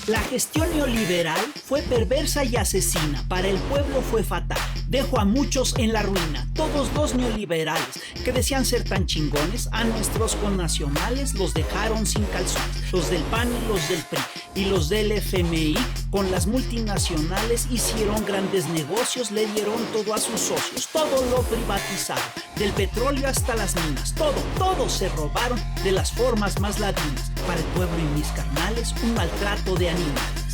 La gestión neoliberal fue perversa y asesina, para el pueblo fue fatal, dejó a muchos en la ruina. Todos los neoliberales que decían ser tan chingones, a nuestros connacionales los dejaron sin calzones. Los del PAN y los del PRI y los del FMI con las multinacionales hicieron grandes negocios, le dieron todo a sus socios, todo lo privatizaron, del petróleo hasta las minas, todo se robaron de las formas más ladinas. Para el pueblo y mis carnales, un maltrato de animales.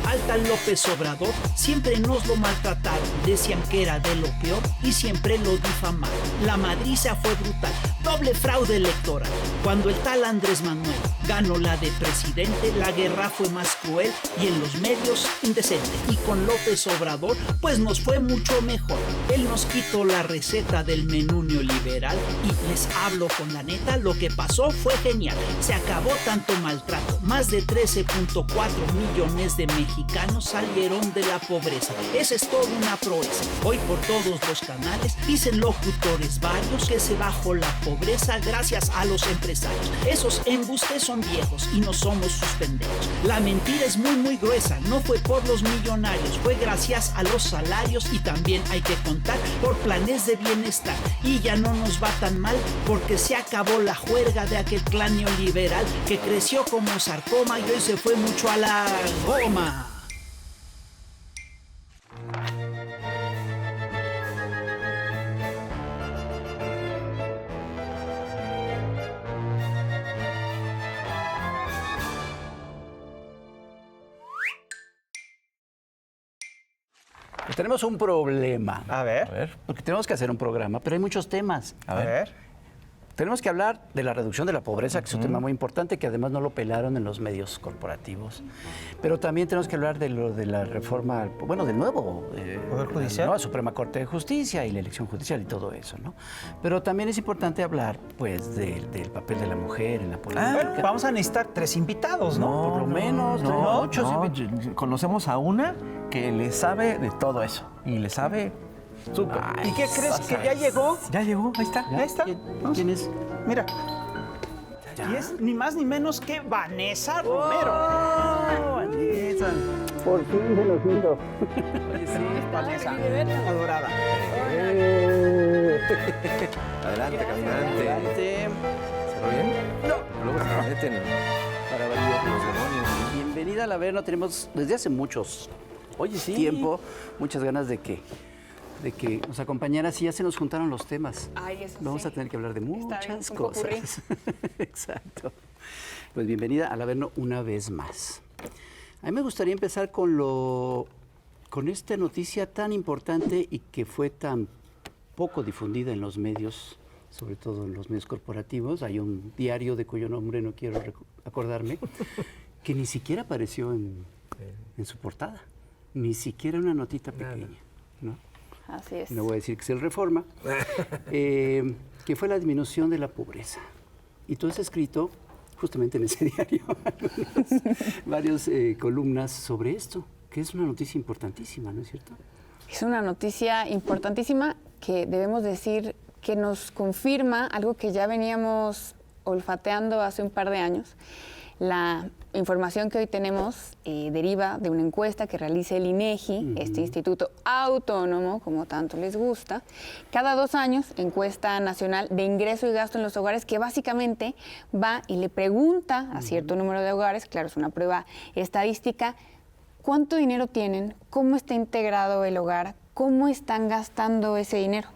Al tal López Obrador siempre nos lo maltrataron, decían que era de lo peor y siempre lo difamaron. La madriza fue brutal, doble fraude electoral. Cuando el tal Andrés Manuel ganó la de presidente, la guerra fue más cruel y en los medios indecente. Y con López Obrador pues nos fue mucho mejor. Él nos quitó la receta del menú neoliberal y les hablo con la neta, lo que pasó fue genial. Se acabó tanto maltrato, más de 13.4 millones de mexicanos salieron de la pobreza. Esa es toda una proeza. Hoy por todos los canales dicen locutores varios que se bajó la pobreza gracias a los empresarios. Esos embustes son viejos y no somos sus pendejos. La mentira es muy gruesa, no fue por los millonarios, fue gracias a los salarios y también hay que contar por planes de bienestar. Y ya no nos va tan mal porque se acabó la juerga de aquel clan neoliberal que creció como sarcoma y hoy se fue mucho a la goma. Pues tenemos un problema. A ver. Porque tenemos que hacer un programa, pero hay muchos temas. A ver. Tenemos que hablar de la reducción de la pobreza, que es un tema muy importante, que además no lo pelaron en los medios corporativos. Pero también tenemos que hablar de lo de la reforma, bueno, del nuevo Poder Judicial, la nueva Suprema Corte de Justicia y la elección judicial y todo eso, ¿no? Pero también es importante hablar, pues, del papel de la mujer en la política. Vamos a necesitar 3 invitados, ¿no? Por lo menos, Conocemos a una que le sabe de todo eso. Y le sabe súper. ¿Y qué crees? ¿Que ya llegó? Ya llegó, ahí está. Ahí está. ¿Quién es? Mira. Y es ni más ni menos que Vanessa Romero. Vanessa. Por fin se nos hizo. Sí, Vanessa. Adorada. Adelante, caminante. Adelante. ¿Se ve bien? No. Luego se meten Para variar. los demonios. Bienvenida a la Verno. Tenemos desde hace muchos tiempo, muchas ganas de que nos acompañaras y ya se nos juntaron los temas. Ay, eso Vamos sí. a tener que hablar de muchas un cosas. Exacto. Pues bienvenida al Averno una vez más. A mí me gustaría empezar con esta noticia tan importante y que fue tan poco difundida en los medios, sobre todo en los medios corporativos. Hay un diario de cuyo nombre no quiero acordarme, que ni siquiera apareció en su portada. Ni siquiera una notita pequeña, ¿no? Así es. No voy a decir que es el Reforma, que fue la disminución de la pobreza. Y tú has escrito, justamente en ese diario, varias columnas sobre esto, que es una noticia importantísima, ¿no es cierto? Es una noticia importantísima que debemos decir que nos confirma algo que ya veníamos olfateando hace un par de años. La información que hoy tenemos deriva de una encuesta que realiza el INEGI, este instituto autónomo, como tanto les gusta. Cada 2 años, encuesta nacional de ingreso y gasto en los hogares, que básicamente va y le pregunta a cierto número de hogares, claro, es una prueba estadística, cuánto dinero tienen, cómo está integrado el hogar, cómo están gastando ese dinero.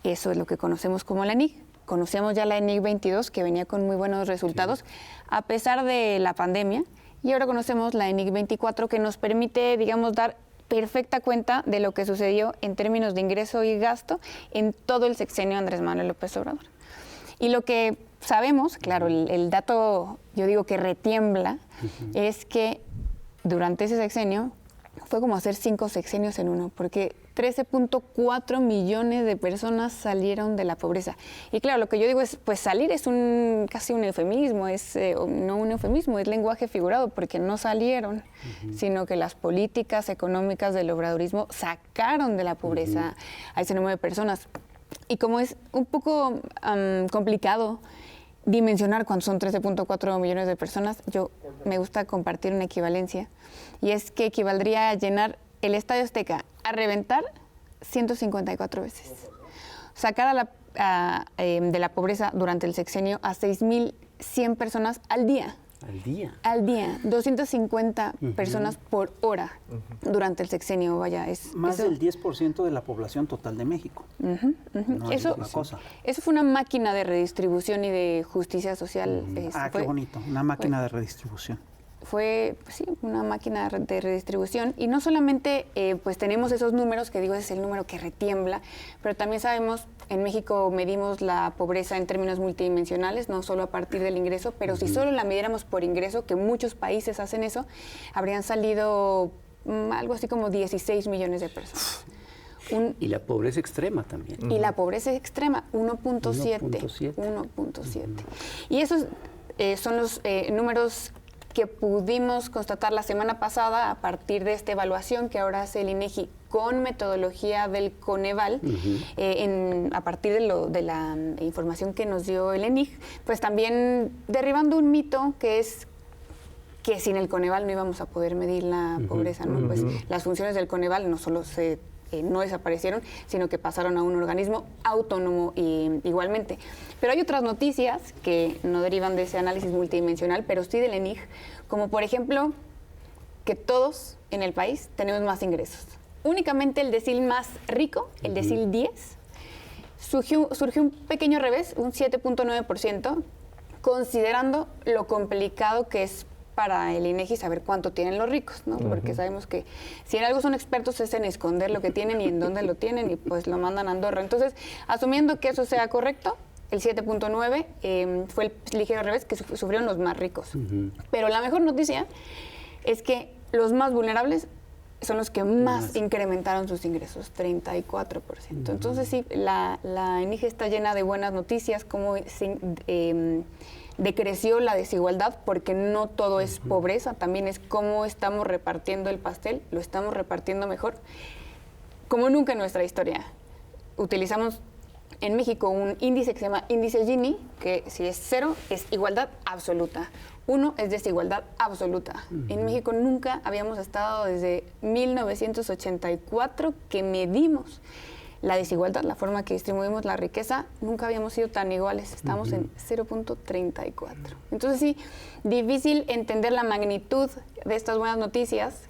Eso es lo que conocemos como la ENIC. Conocíamos ya la ENIC 22, que venía con muy buenos resultados, a pesar de la pandemia, y ahora conocemos la ENIC 24, que nos permite, digamos, dar perfecta cuenta de lo que sucedió en términos de ingreso y gasto en todo el sexenio Andrés Manuel López Obrador. Y lo que sabemos, claro, el dato, yo digo que retiembla, es que durante ese sexenio fue como hacer 5 sexenios en uno, porque 13.4 millones de personas salieron de la pobreza. Y claro, lo que yo digo es, pues salir es casi un eufemismo, no un eufemismo, es lenguaje figurado, porque no salieron, sino que las políticas económicas del obradorismo sacaron de la pobreza a ese número de personas. Y como es un poco complicado dimensionar cuántos son 13.4 millones de personas, me gusta compartir una equivalencia, y es que equivaldría a llenar el Estadio Azteca a reventar 154 veces. Sacar de la pobreza durante el sexenio a 6.100 personas al día. ¿Al día? Al día, 250 personas por hora durante el sexenio, vaya. Más del 10% de la población total de México. No es poca cosa. Eso fue una máquina de redistribución y de justicia social. Qué bonito, una máquina de redistribución. Fue, sí, una máquina de redistribución, y no solamente pues tenemos esos números, que digo es el número que retiembla, pero también sabemos, en México medimos la pobreza en términos multidimensionales, no solo a partir del ingreso, pero si solo la midiéramos por ingreso, que muchos países hacen eso, habrían salido algo así como 16 millones de personas. Y la pobreza extrema también. Y la pobreza extrema, 1.7. Y esos son los números que pudimos constatar la semana pasada a partir de esta evaluación que ahora hace el INEGI con metodología del Coneval, a partir de la información que nos dio el ENIG, pues también derribando un mito que es que sin el Coneval no íbamos a poder medir la pobreza, ¿no? Pues las funciones del Coneval no solo no desaparecieron, sino que pasaron a un organismo autónomo igualmente. Pero hay otras noticias que no derivan de ese análisis multidimensional, pero sí del ENIG, como por ejemplo que todos en el país tenemos más ingresos. Únicamente el decil más rico, el decil 10, surgió un pequeño revés, un 7.9%, considerando lo complicado que es para el INEGI saber cuánto tienen los ricos, ¿no? Porque sabemos que si en algo son expertos es en esconder lo que tienen y en dónde lo tienen, y pues lo mandan a Andorra. Entonces, asumiendo que eso sea correcto, el 7.9 fue el ligero revés que sufrieron los más ricos. Pero la mejor noticia es que los más vulnerables son los que más incrementaron sus ingresos, 34%. Entonces sí, la INEGI está llena de buenas noticias, como decreció la desigualdad, porque no todo es pobreza, también es cómo estamos repartiendo el pastel, lo estamos repartiendo mejor, como nunca en nuestra historia. Utilizamos en México un índice que se llama índice Gini, que si es 0 es igualdad absoluta, 1 es desigualdad absoluta. En México nunca habíamos estado desde 1984 que medimos la desigualdad, la forma que distribuimos la riqueza, nunca habíamos sido tan iguales, estamos en 0.34. Entonces sí, difícil entender la magnitud de estas buenas noticias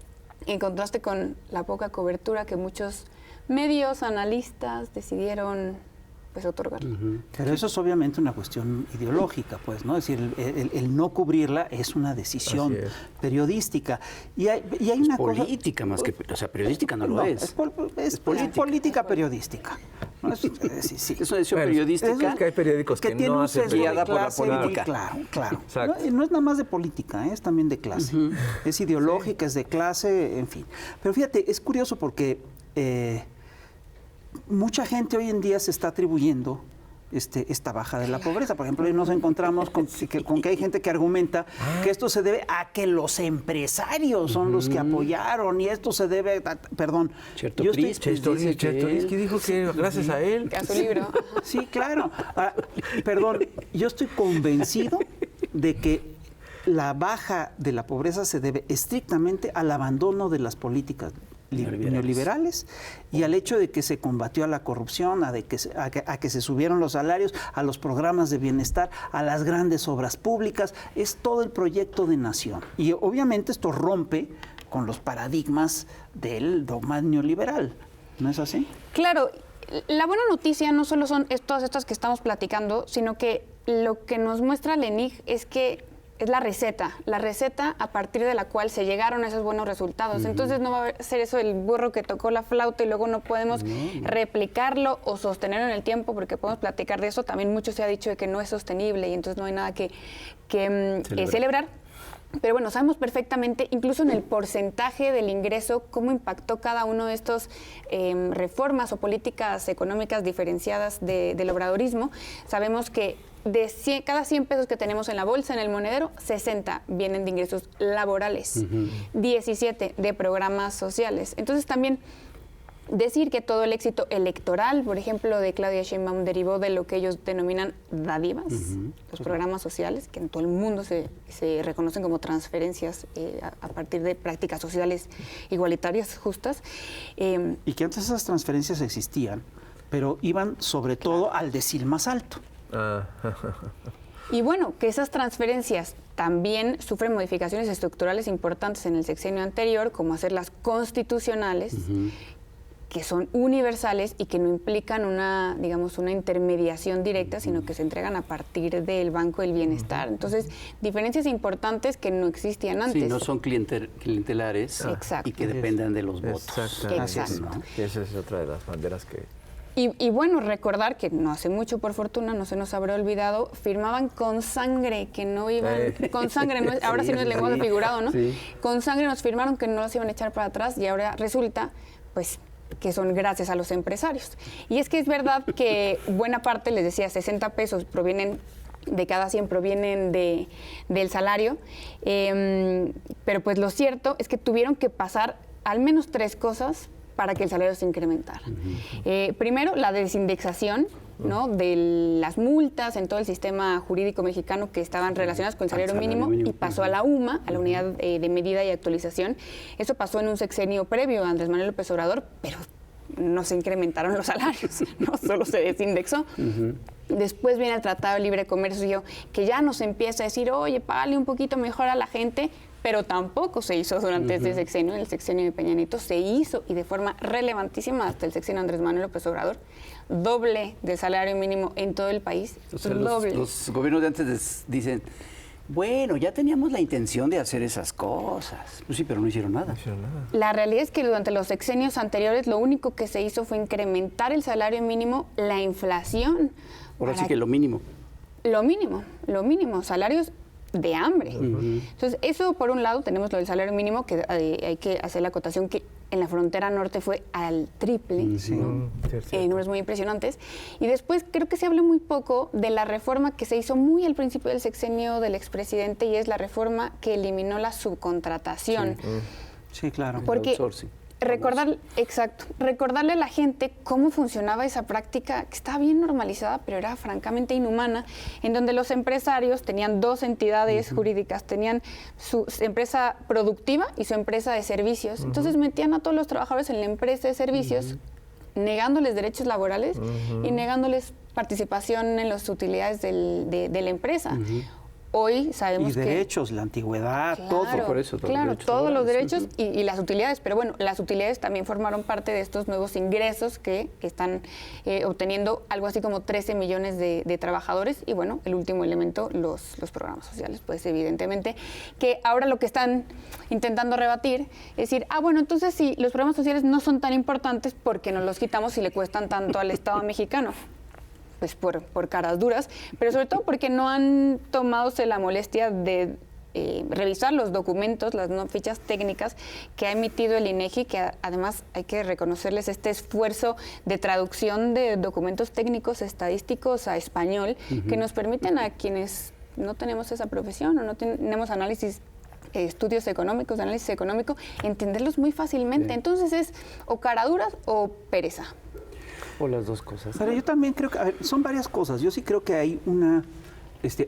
en contraste con la poca cobertura que muchos medios, analistas decidieron pues otorgar. Pero eso es obviamente una cuestión ideológica, pues, ¿no? Es decir, el no cubrirla es una decisión periodística. Y hay una política cosa, más que, o sea, periodística no es. Es política periodística. ¿No? Es una decisión periodística. Es que hay periódicos que tiene no un hacen sesgo de guiada por la clase, política. Claro. No es nada más de política, es también de clase. Es ideológica, es de clase, en fin. Pero fíjate, es curioso porque mucha gente hoy en día se está atribuyendo esta baja de la pobreza. Por ejemplo, hoy nos encontramos con que hay gente que argumenta que esto se debe a que los empresarios son los que apoyaron, y esto se debe perdón. Chertorivsky dijo que gracias a él. A su libro. Sí, claro. Perdón, yo estoy convencido de que la baja de la pobreza se debe estrictamente al abandono de las políticas neoliberales y al hecho de que se combatió a la corrupción, a que se subieron los salarios, a los programas de bienestar, a las grandes obras públicas. Es todo el proyecto de nación. Y obviamente esto rompe con los paradigmas del dogma neoliberal. ¿No es así? Claro. La buena noticia no solo son todas estas que estamos platicando, sino que lo que nos muestra el ENIG es que es la receta a partir de la cual se llegaron a esos buenos resultados. Entonces no va a ser eso el burro que tocó la flauta y luego no podemos replicarlo o sostenerlo en el tiempo, porque podemos platicar de eso. También mucho se ha dicho de que no es sostenible y entonces no hay nada que celebrar. Pero bueno, sabemos perfectamente, incluso en el porcentaje del ingreso, cómo impactó cada uno de estos reformas o políticas económicas diferenciadas del obradorismo. Sabemos que de cada 100 pesos que tenemos en la bolsa, en el monedero, 60 vienen de ingresos laborales, 17 de programas sociales. Entonces también decir que todo el éxito electoral, por ejemplo, de Claudia Sheinbaum derivó de lo que ellos denominan dádivas, los programas sociales, que en todo el mundo se reconocen como transferencias a partir de prácticas sociales igualitarias, justas. Y que antes esas transferencias existían, pero iban sobre todo al decil más alto. Y bueno, que esas transferencias también sufren modificaciones estructurales importantes en el sexenio anterior, como hacerlas constitucionales, que son universales y que no implican una, digamos, una intermediación directa, sino que se entregan a partir del Banco del Bienestar. Entonces, diferencias importantes que no existían antes. Sí, no son clientelares y que dependan de los votos. Exacto. ¿No? Esa es otra de las banderas que... Y bueno, recordar que no hace mucho, por fortuna, no se nos habrá olvidado, firmaban con sangre, que no iban... Con sangre, no, ahora sí no es lenguaje figurado, ¿no? Sí. Con sangre nos firmaron que no los iban a echar para atrás y ahora resulta, pues, que son gracias a los empresarios. Y es que es verdad que buena parte, les decía, 60 pesos provienen de cada 100 provienen del salario, pero pues lo cierto es que tuvieron que pasar al menos 3 cosas para que el salario se incrementara. Primero, la desindexación, ¿no?, de las multas en todo el sistema jurídico mexicano que estaban relacionadas con el salario mínimo y pasó a la UMA, a la Unidad de Medida y Actualización. Eso pasó en un sexenio previo a Andrés Manuel López Obrador, pero no se incrementaron los salarios, no solo se desindexó. Después viene el Tratado de Libre Comercio, que ya nos empieza a decir, oye, págale un poquito mejor a la gente, pero tampoco se hizo durante este sexenio. En el sexenio de Peña Nieto se hizo, y de forma relevantísima hasta el sexenio de Andrés Manuel López Obrador, doble del salario mínimo en todo el país. O sea, los gobiernos de antes dicen, bueno, ya teníamos la intención de hacer esas cosas. Pues sí, pero no hicieron nada. La realidad es que durante los sexenios anteriores lo único que se hizo fue incrementar el salario mínimo, la inflación. Ahora sí que lo mínimo. Lo mínimo, salarios de hambre. Entonces, eso por un lado, tenemos lo del salario mínimo, que hay que hacer la acotación que en la frontera norte fue al triple, ¿no? Números muy impresionantes. Y después creo que se habla muy poco de la reforma que se hizo muy al principio del sexenio del expresidente, y es la reforma que eliminó la subcontratación. Sí, claro. Porque recordarle a la gente cómo funcionaba esa práctica que estaba bien normalizada, pero era francamente inhumana, en donde los empresarios tenían 2 entidades jurídicas, tenían su empresa productiva y su empresa de servicios. Entonces metían a todos los trabajadores en la empresa de servicios, negándoles derechos laborales y negándoles participación en las utilidades de la empresa. Hoy sabemos que... Y derechos, la antigüedad, todo. Por eso, todos los derechos y las utilidades. Pero bueno, las utilidades también formaron parte de estos nuevos ingresos que están obteniendo algo así como 13 millones de trabajadores. Y bueno, el último elemento, los programas sociales. Pues evidentemente que ahora lo que están intentando rebatir es decir, bueno, entonces sí, los programas sociales no son tan importantes porque nos los quitamos y le cuestan tanto al Estado mexicano. Pues por caras duras, pero sobre todo porque no han tomado la molestia de revisar los documentos, las fichas técnicas que ha emitido el INEGI, que además hay que reconocerles este esfuerzo de traducción de documentos técnicos estadísticos a español, que nos permiten a quienes no tenemos esa profesión o no tenemos estudios económicos, análisis económico, entenderlos muy fácilmente. Entonces es o caraduras o pereza. O las dos cosas. Pero yo también creo que, son varias cosas. Yo sí creo que hay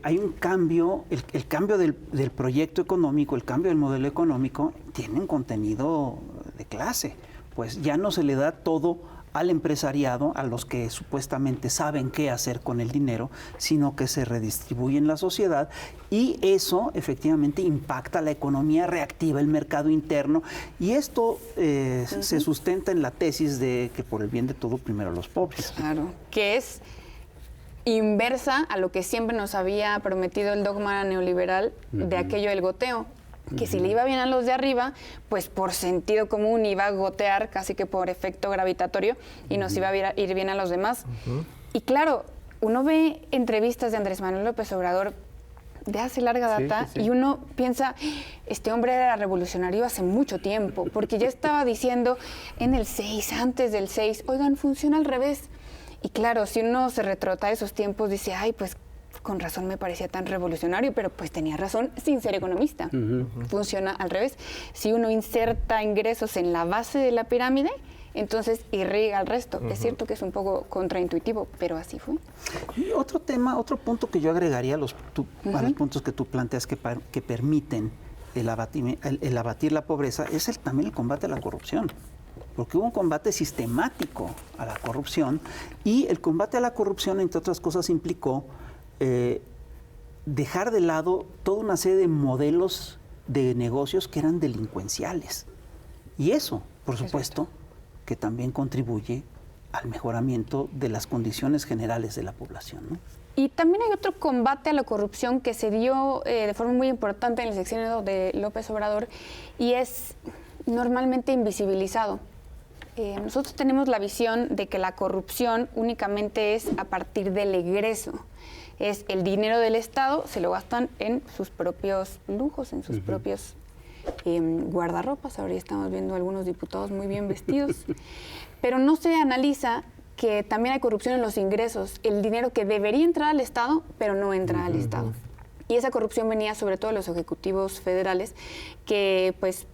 hay un cambio, el cambio del proyecto económico, el cambio del modelo económico, tiene un contenido de clase. Pues ya no se le da todo al empresariado, a los que supuestamente saben qué hacer con el dinero, sino que se redistribuye en la sociedad, y eso efectivamente impacta la economía, reactiva el mercado interno, y esto se sustenta en la tesis de que por el bien de todo primero los pobres. Claro, que es inversa a lo que siempre nos había prometido el dogma neoliberal de aquello del goteo. Que si le iba bien a los de arriba, pues por sentido común iba a gotear casi que por efecto gravitatorio y nos iba a ir bien a los demás. Y claro, uno ve entrevistas de Andrés Manuel López Obrador de hace larga data y uno piensa, este hombre era revolucionario hace mucho tiempo, porque ya estaba diciendo en el 6, antes del 6, oigan, funciona al revés. Y claro, si uno se retrota esos tiempos, dice, pues con razón me parecía tan revolucionario, pero pues tenía razón sin ser economista. Funciona al revés. Si uno inserta ingresos en la base de la pirámide, entonces irriga al resto. Es cierto que es un poco contraintuitivo, pero así fue. Y otro punto que yo agregaría a los puntos que tú planteas que permiten el abatir la pobreza es también el combate a la corrupción. Porque hubo un combate sistemático a la corrupción y el combate a la corrupción, entre otras cosas, implicó dejar de lado toda una serie de modelos de negocios que eran delincuenciales. Y eso, por supuesto, que también contribuye al mejoramiento de las condiciones generales de la población, ¿no? Y también hay otro combate a la corrupción que se dio de forma muy importante en el sexenio de López Obrador y es normalmente invisibilizado. Nosotros tenemos la visión de que la corrupción únicamente es a partir del egreso. Es el dinero del Estado, se lo gastan en sus propios lujos, en sus propios guardarropas. Ahora ya estamos viendo algunos diputados muy bien vestidos. Pero no se analiza que también hay corrupción en los ingresos. El dinero que debería entrar al Estado, pero no entra al Estado. Y esa corrupción venía sobre todo de los ejecutivos federales que pues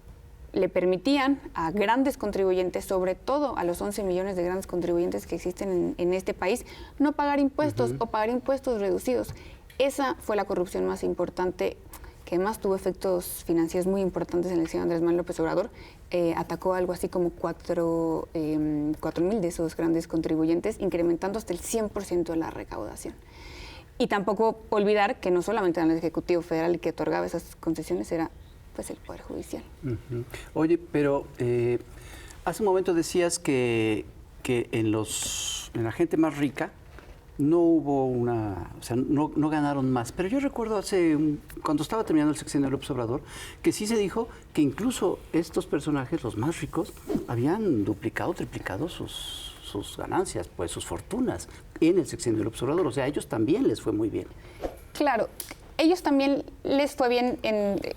le permitían a grandes contribuyentes, sobre todo a los 11 millones de grandes contribuyentes que existen en este país, no pagar impuestos o pagar impuestos reducidos. Esa fue la corrupción más importante, que además tuvo efectos financieros muy importantes en el sexenio de Andrés Manuel López Obrador. Atacó algo así como 4,000 de esos grandes contribuyentes, incrementando hasta el 100% de la recaudación. Y tampoco olvidar que no solamente era el Ejecutivo Federal el que otorgaba esas concesiones, era pues el Poder Judicial. Oye, pero hace un momento decías que en la gente más rica no hubo no ganaron más. Pero yo recuerdo cuando estaba terminando el sexenio de López Obrador, que sí se dijo que incluso estos personajes, los más ricos, habían duplicado, triplicado sus ganancias, pues sus fortunas en el sexenio de López Obrador. O sea, a ellos también les fue muy bien. Claro. Ellos también les fue bien,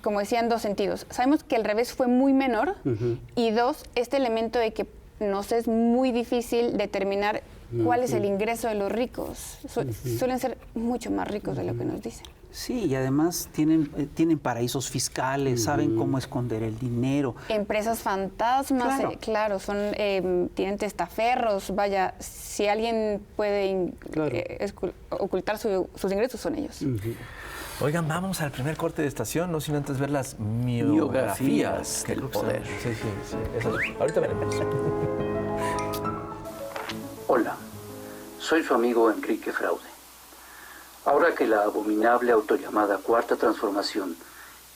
como decía, en dos sentidos. Sabemos que el revés fue muy menor y dos, este elemento de que nos es muy difícil determinar cuál es el ingreso de los ricos. Suelen ser mucho más ricos de lo que nos dicen. Sí, y además tienen paraísos fiscales, saben cómo esconder el dinero. Empresas fantasmas, claro, tienen testaferros, vaya, si alguien puede ocultar sus ingresos son ellos. Oigan, vamos al primer corte de estación, no sin antes ver las miografías del poder. Sí. Ahorita veremos. Hola, soy su amigo Enrique Fraude. Ahora que la abominable autollamada Cuarta Transformación,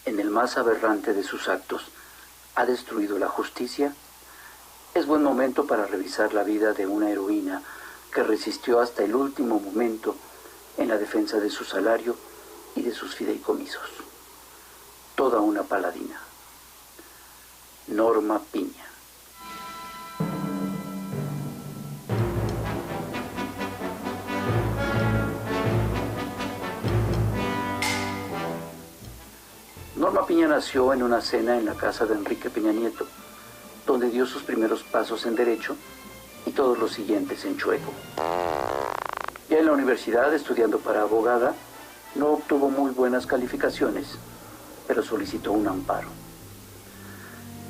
en el más aberrante de sus actos, ha destruido la justicia, es buen momento para revisar la vida de una heroína que resistió hasta el último momento en la defensa de su salario y de sus fideicomisos. Toda una paladina. Norma Piña. Norma Piña nació en una cena en la casa de Enrique Peña Nieto, donde dio sus primeros pasos en Derecho y todos los siguientes en Chueco. Ya en la universidad, estudiando para abogada, no obtuvo muy buenas calificaciones, pero solicitó un amparo.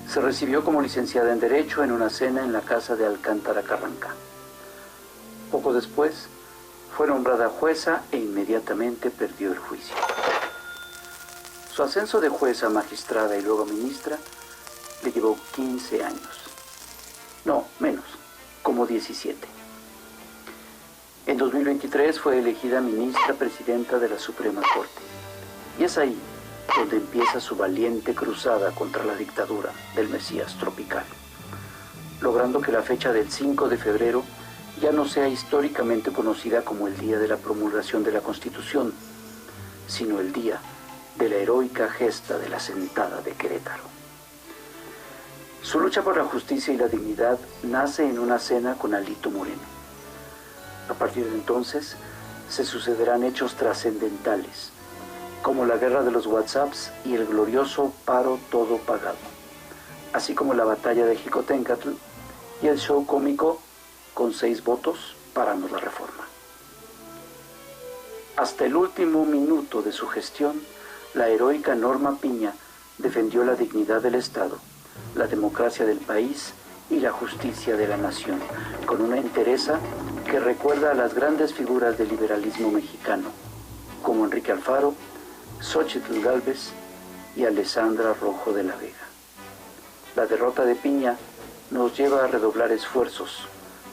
Se recibió como licenciada en Derecho en una cena en la casa de Alcántara Carranca. Poco después, fue nombrada jueza e inmediatamente perdió el juicio. Su ascenso de jueza a magistrada y luego ministra le llevó 15 años. No, menos, como 17. En 2023 fue elegida ministra presidenta de la Suprema Corte. Y es ahí donde empieza su valiente cruzada contra la dictadura del Mesías tropical, logrando que la fecha del 5 de febrero ya no sea históricamente conocida como el día de la promulgación de la Constitución, sino el día de la heroica gesta de la Sentada de Querétaro. Su lucha por la justicia y la dignidad nace en una cena con Alito Moreno. A partir de entonces, se sucederán hechos trascendentales, como la guerra de los WhatsApps y el glorioso paro todo pagado, así como la batalla de Jicoténcatl y el show cómico con 6 votos, paramos la reforma. Hasta el último minuto de su gestión, la heroica Norma Piña defendió la dignidad del Estado, la democracia del país y la justicia de la nación, con una entereza que recuerda a las grandes figuras del liberalismo mexicano, como Enrique Alfaro, Xóchitl Gálvez y Alessandra Rojo de la Vega. La derrota de Piña nos lleva a redoblar esfuerzos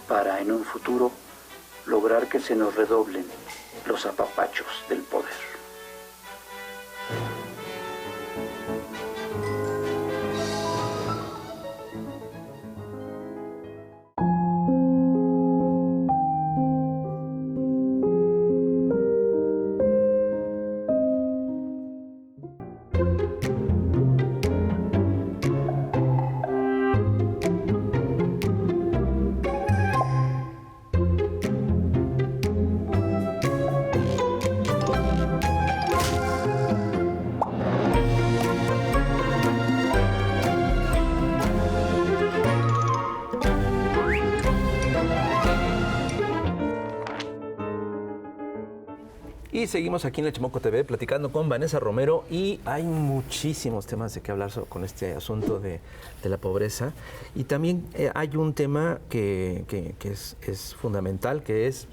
para, en un futuro, lograr que se nos redoblen los apapachos del poder. Y seguimos aquí en el Chimuco TV platicando con Vanessa Romero y hay muchísimos temas de qué hablar con este asunto de la pobreza. Y también hay un tema que es fundamental, que es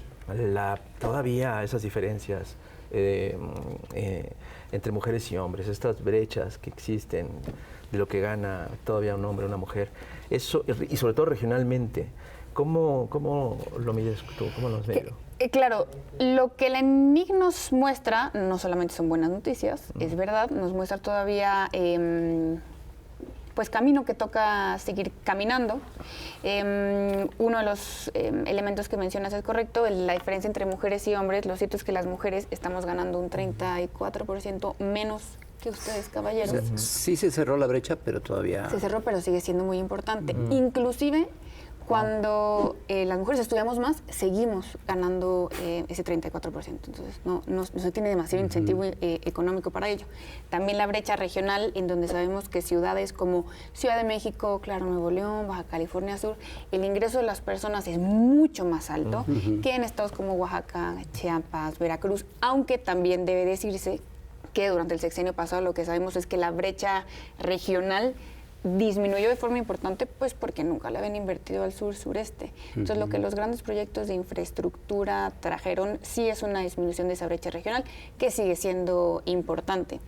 todavía esas diferencias entre mujeres y hombres, estas brechas que existen de lo que gana todavía un hombre o una mujer. Eso, y sobre todo regionalmente. ¿Cómo lo mides tú? ¿Cómo lo ves? Claro, lo que la ENIC nos muestra no solamente son buenas noticias, es verdad, nos muestra todavía pues camino que toca seguir caminando. Uno de los elementos que mencionas es correcto, la diferencia entre mujeres y hombres. Lo cierto es que las mujeres estamos ganando un 34% menos que ustedes, caballeros. O sea, sí se cerró la brecha, pero todavía... Se cerró, pero sigue siendo muy importante. Inclusive, cuando las mujeres estudiamos más, seguimos ganando ese 34%. Entonces, no se tiene demasiado incentivo económico para ello. También la brecha regional, en donde sabemos que ciudades como Ciudad de México, claro, Nuevo León, Baja California Sur, el ingreso de las personas es mucho más alto que en estados como Oaxaca, Chiapas, Veracruz, aunque también debe decirse que durante el sexenio pasado lo que sabemos es que la brecha regional disminuyó de forma importante, pues porque nunca le habían invertido al sur-sureste. Entonces, lo que los grandes proyectos de infraestructura trajeron sí es una disminución de esa brecha regional, que sigue siendo importante.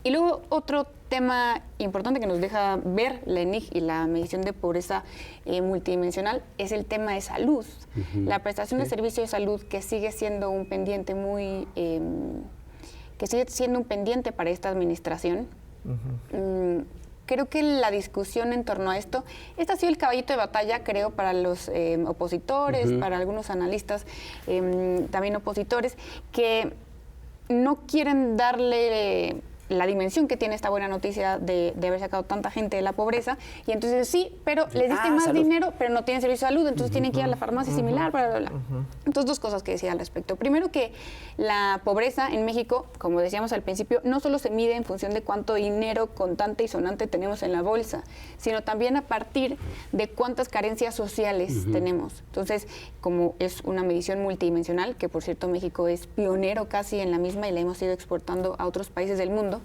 Y luego, otro tema importante que nos deja ver la ENIC y la medición de pobreza multidimensional es el tema de salud. La prestación de servicio de salud, que sigue siendo un pendiente para esta administración. Creo que la discusión en torno a esto, este ha sido el caballito de batalla, creo, para los opositores, para algunos analistas también opositores, que no quieren darle la dimensión que tiene esta buena noticia de haber sacado tanta gente de la pobreza, y entonces sí, pero les diste más salud. Dinero, pero no tienen servicio de salud, entonces tienen que ir a la farmacia similar, bla, bla, bla. Entonces, dos cosas que decir al respecto. Primero, que la pobreza en México, como decíamos al principio, no solo se mide en función de cuánto dinero contante y sonante tenemos en la bolsa, sino también a partir de cuántas carencias sociales tenemos. Entonces, como es una medición multidimensional, que por cierto México es pionero casi en la misma y la hemos ido exportando a otros países del mundo,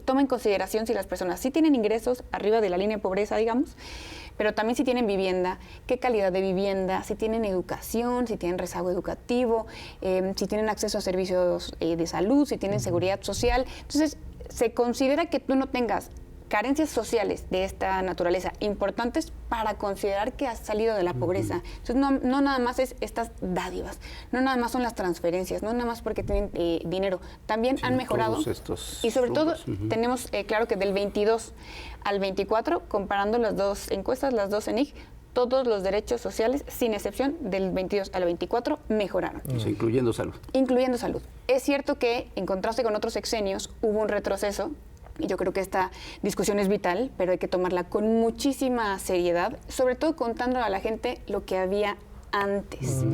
toma en consideración si las personas sí tienen ingresos arriba de la línea de pobreza, digamos, pero también si tienen vivienda, qué calidad de vivienda, si tienen educación, si tienen rezago educativo, si tienen acceso a servicios de salud, si tienen seguridad social. Entonces, se considera que tú no tengas carencias sociales de esta naturaleza importantes para considerar que has salido de la pobreza. Entonces, no nada más es estas dádivas, no nada más son las transferencias, no nada más porque tienen dinero. También han mejorado. Y sobre todo, tenemos claro que del 22 al 24, comparando las dos encuestas, las dos ENIC, todos los derechos sociales, sin excepción, del 22 al 24, mejoraron. Incluyendo salud. Incluyendo salud. Es cierto que, en contraste con otros sexenios, hubo un retroceso. Y yo creo que esta discusión es vital, pero hay que tomarla con muchísima seriedad, sobre todo contando a la gente lo que había antes.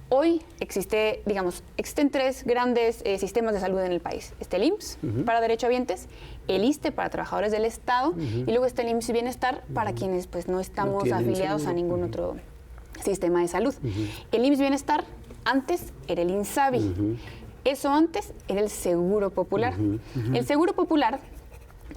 Hoy existen tres grandes sistemas de salud en el país. Está el IMSS para derechohabientes, el ISSSTE para trabajadores del Estado y luego está el IMSS Bienestar para quienes pues no estamos afiliados a ningún otro sistema de salud. El IMSS Bienestar antes era el INSABI. Eso antes era el Seguro Popular. El Seguro Popular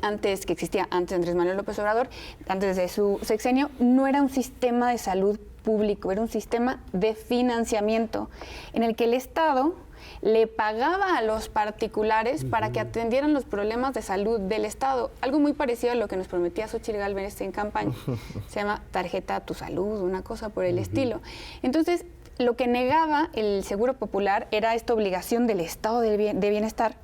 antes que existía, antes de Andrés Manuel López Obrador, antes de su sexenio, no era un sistema de salud público, era un sistema de financiamiento en el que el Estado le pagaba a los particulares para que atendieran los problemas de salud del Estado. Algo muy parecido a lo que nos prometía Xóchitl Gálvez en campaña. Se llama Tarjeta a tu Salud, una cosa por el estilo. Entonces, lo que negaba el Seguro Popular era esta obligación del Estado de bienestar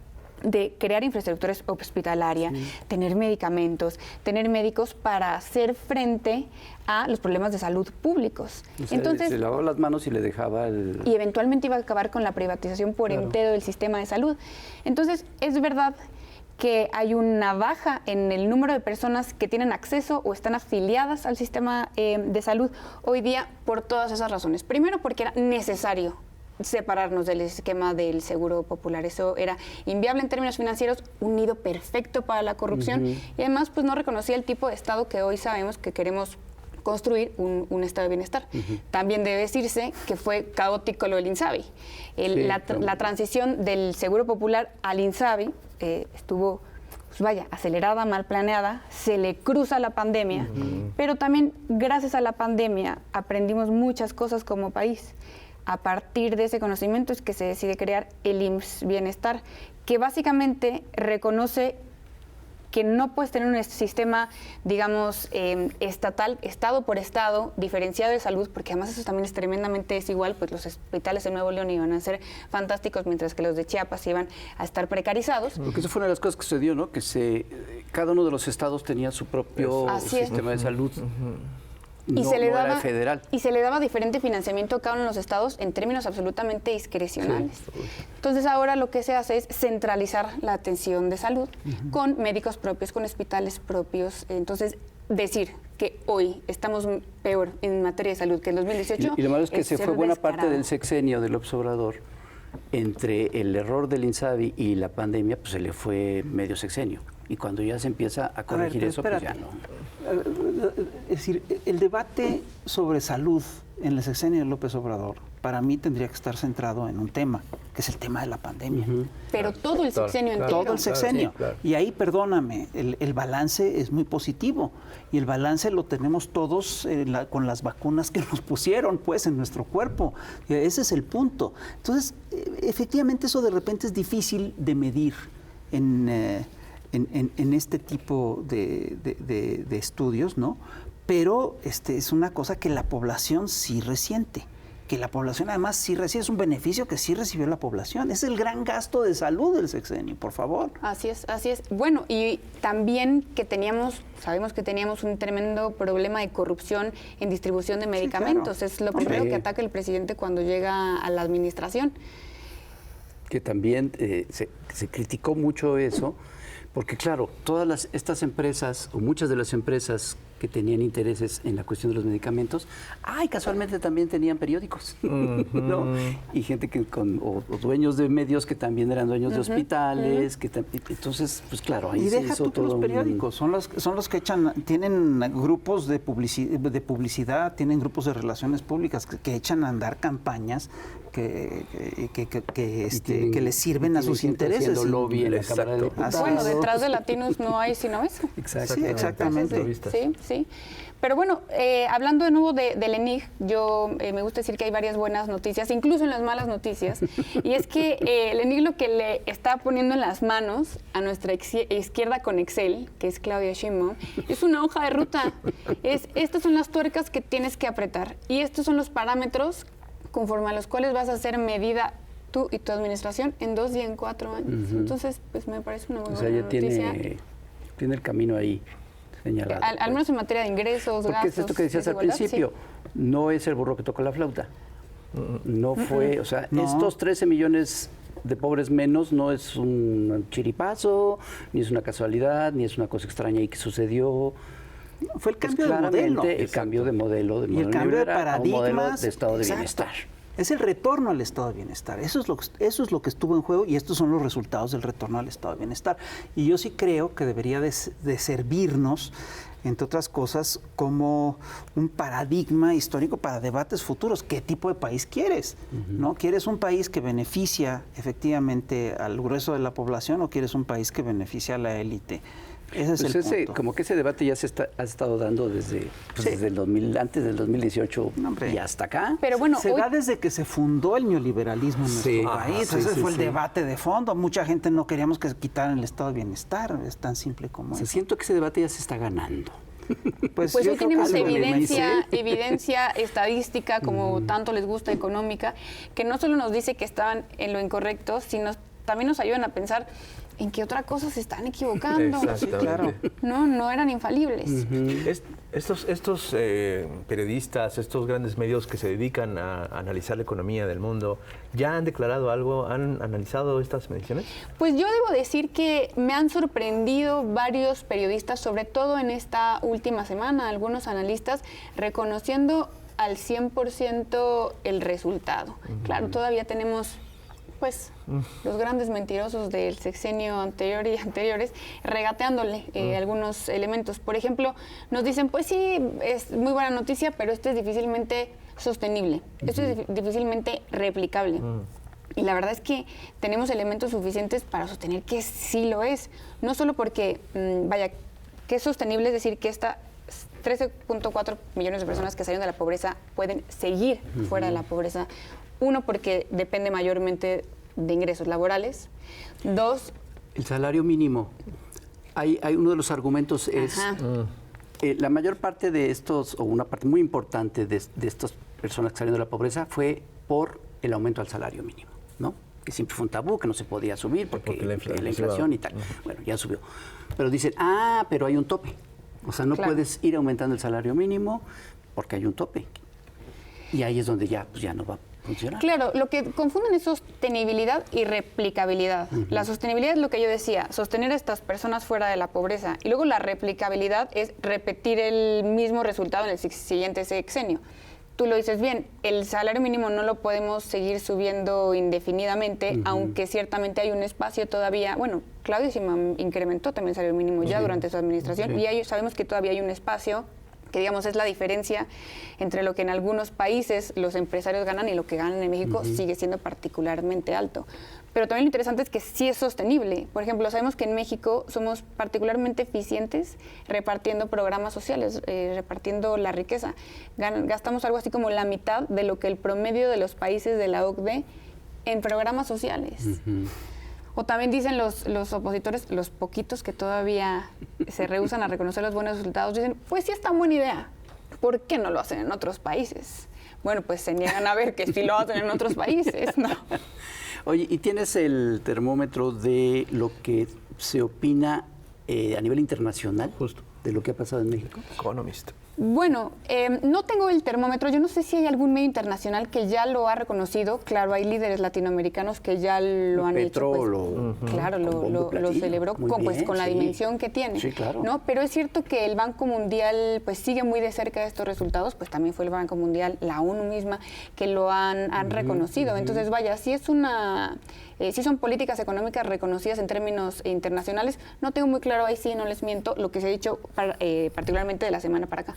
de crear infraestructura hospitalaria, tener medicamentos, tener médicos para hacer frente a los problemas de salud públicos. O sea, entonces, se lavaba las manos y le dejaba el... Y eventualmente iba a acabar con la privatización por entero del sistema de salud. Entonces, es verdad que hay una baja en el número de personas que tienen acceso o están afiliadas al sistema de salud hoy día por todas esas razones. Primero, porque era necesario separarnos del esquema del Seguro Popular. Eso era inviable en términos financieros, un nido perfecto para la corrupción y además pues no reconocía el tipo de Estado que hoy sabemos que queremos construir, un estado de bienestar. También debe decirse que fue caótico lo del INSABI. La transición del Seguro Popular al INSABI estuvo acelerada, mal planeada, se le cruza la pandemia, pero también gracias a la pandemia aprendimos muchas cosas como país. A partir de ese conocimiento es que se decide crear el IMSS Bienestar, que básicamente reconoce que no puedes tener un sistema, digamos, estatal, estado por estado, diferenciado de salud, porque además eso también es tremendamente desigual, pues los hospitales de Nuevo León iban a ser fantásticos, mientras que los de Chiapas iban a estar precarizados. Porque eso fue una de las cosas que sucedió, ¿no? Que cada uno de los estados tenía su propio sistema de salud. Y se le daba, era federal. Y se le daba diferente financiamiento a cada uno de los estados en términos absolutamente discrecionales. Entonces ahora lo que se hace es centralizar la atención de salud con médicos propios, con hospitales propios. Entonces decir que hoy estamos peor en materia de salud que en 2018. Y lo malo es que se fue buena descarado. parte del sexenio del López Obrador. Entre el error del INSABI y la pandemia, pues se le fue medio sexenio. Y cuando ya se empieza a corregir eso, pues ya no. Es decir, el debate sobre salud en el sexenio de López Obrador, para mí tendría que estar centrado en un tema, que es el tema de la pandemia. Pero todo el sexenio entero. Todo el sexenio. Sí, claro. Y ahí, perdóname, el balance es muy positivo. Y el balance lo tenemos todos con las vacunas que nos pusieron, pues, en nuestro cuerpo. Ese es el punto. Entonces, efectivamente, eso de repente es difícil de medir en este tipo de estudios, ¿no? Pero es una cosa que la población sí resiente. Que la población además sí recibe, es un beneficio que sí recibió la población. Es el gran gasto de salud del sexenio, por favor. Así es, así es. Bueno, y también que sabemos que teníamos un tremendo problema de corrupción en distribución de medicamentos. Claro. Es lo primero que ataca el presidente cuando llega a la administración. Que también se criticó mucho eso, porque claro, todas estas empresas, o muchas de las empresas que tenían intereses en la cuestión de los medicamentos, casualmente también tenían periódicos, ¿no? Y gente o dueños de medios que también eran dueños de hospitales, entonces, pues claro, ahí y se deja hizo tú que todo los periódicos, son los que tienen grupos de publicidad, tienen grupos de relaciones públicas que echan a andar campañas que les sirven a sus intereses. Lobby en la Cámara de Diputados. Bueno, detrás de Latinos no hay sino eso. Exacto. Sí, exactamente. Sí. Pero bueno, hablando de nuevo del ENIG, yo me gusta decir que hay varias buenas noticias, incluso en las malas noticias, y es que el ENIG lo que le está poniendo en las manos a nuestra izquierda con Excel, que es Claudia Sheinbaum, es una hoja de ruta. Estas son las tuercas que tienes que apretar y estos son los parámetros conforme a los cuales vas a ser medida tú y tu administración en 2 y en 4 años. Entonces, pues me parece una muy buena noticia. Tiene el camino ahí señalado. Al menos en materia de ingresos, porque gastos. Es esto que decías al principio, no es el burro que tocó la flauta. No fue, o sea, estos 13 millones de pobres menos no es un chiripazo, ni es una casualidad, ni es una cosa extraña y que sucedió. Fue el cambio de modelo. El cambio de modelo y el cambio de paradigmas. Modelo de estado de bienestar. Es el retorno al estado de bienestar. Eso es lo que estuvo en juego y estos son los resultados del retorno al estado de bienestar. Y yo sí creo que debería de servirnos, entre otras cosas, como un paradigma histórico para debates futuros. ¿Qué tipo de país quieres? ¿No? ¿Quieres un país que beneficia efectivamente al grueso de la población o quieres un país que beneficia a la élite? Ese es el punto. Como que ese debate ya ha estado dando desde el 2000, antes del 2018 y hasta acá. Pero bueno, se da desde que se fundó el neoliberalismo en nuestro país. Ese fue el debate de fondo. Mucha gente no queríamos que quitaran el estado de bienestar. Es tan simple como eso. Siento que ese debate ya se está ganando. Pues hoy tenemos evidencia estadística, como tanto les gusta, económica, que no solo nos dice que estaban en lo incorrecto, sino también nos ayudan a pensar en qué otra cosa se están equivocando. Claro. No eran infalibles. Estos periodistas, estos grandes medios que se dedican a analizar la economía del mundo, ¿ya han declarado algo? ¿Han analizado estas mediciones? Pues yo debo decir que me han sorprendido varios periodistas, sobre todo en esta última semana, algunos analistas, reconociendo al 100% el resultado. Claro, todavía tenemos pues los grandes mentirosos del sexenio anterior y anteriores regateándole algunos elementos. Por ejemplo, nos dicen, pues sí, es muy buena noticia, pero esto es difícilmente sostenible, esto es difícilmente replicable. Y la verdad es que tenemos elementos suficientes para sostener que sí lo es. No solo porque, que es sostenible, es decir, que estas 13.4 millones de personas que salieron de la pobreza pueden seguir fuera de la pobreza. Uno, porque depende mayormente de ingresos laborales. Dos, el salario mínimo. Hay uno de los argumentos es la mayor parte de estos, o una parte muy importante de estas personas que salieron de la pobreza fue por el aumento al salario mínimo, ¿no? Que siempre fue un tabú, que no se podía subir porque la inflación y tal. Bueno, ya subió. Pero dicen, pero hay un tope. O sea, no puedes ir aumentando el salario mínimo porque hay un tope. Y ahí es donde ya no va a funcionar. Claro, lo que confunden es sostenibilidad y replicabilidad. La sostenibilidad es lo que yo decía, sostener a estas personas fuera de la pobreza. Y luego la replicabilidad es repetir el mismo resultado en el siguiente sexenio. Tú lo dices bien, el salario mínimo no lo podemos seguir subiendo indefinidamente, aunque ciertamente hay un espacio todavía. Bueno, Claudio Sheinbaum incrementó también el salario mínimo ya durante su administración y sabemos que todavía hay un espacio que, digamos, es la diferencia entre lo que en algunos países los empresarios ganan y lo que ganan en México sigue siendo particularmente alto. Pero también lo interesante es que sí es sostenible. Por ejemplo, sabemos que en México somos particularmente eficientes repartiendo programas sociales, repartiendo la riqueza. Gastamos algo así como la mitad de lo que el promedio de los países de la OCDE en programas sociales. O también dicen los opositores, los poquitos que todavía se rehúsan a reconocer los buenos resultados, dicen, pues sí está buena idea, ¿por qué no lo hacen en otros países? Bueno, pues se niegan a ver que sí lo hacen en otros países, ¿no? Oye, ¿y tienes el termómetro de lo que se opina a nivel internacional de lo que ha pasado en México? Economist. Bueno, no tengo el termómetro. Yo no sé si hay algún medio internacional que ya lo ha reconocido. Claro, hay líderes latinoamericanos que ya lo han hecho. Pues, claro, lo celebró con la dimensión que tiene. Sí, claro. ¿No? Pero es cierto que el Banco Mundial pues sigue muy de cerca de estos resultados. Pues también fue el Banco Mundial, la ONU misma, que lo han reconocido. Entonces, vaya, sí es sí son políticas económicas reconocidas en términos internacionales. No tengo muy claro, ahí sí, no les miento, lo que se ha dicho particularmente de la semana para acá,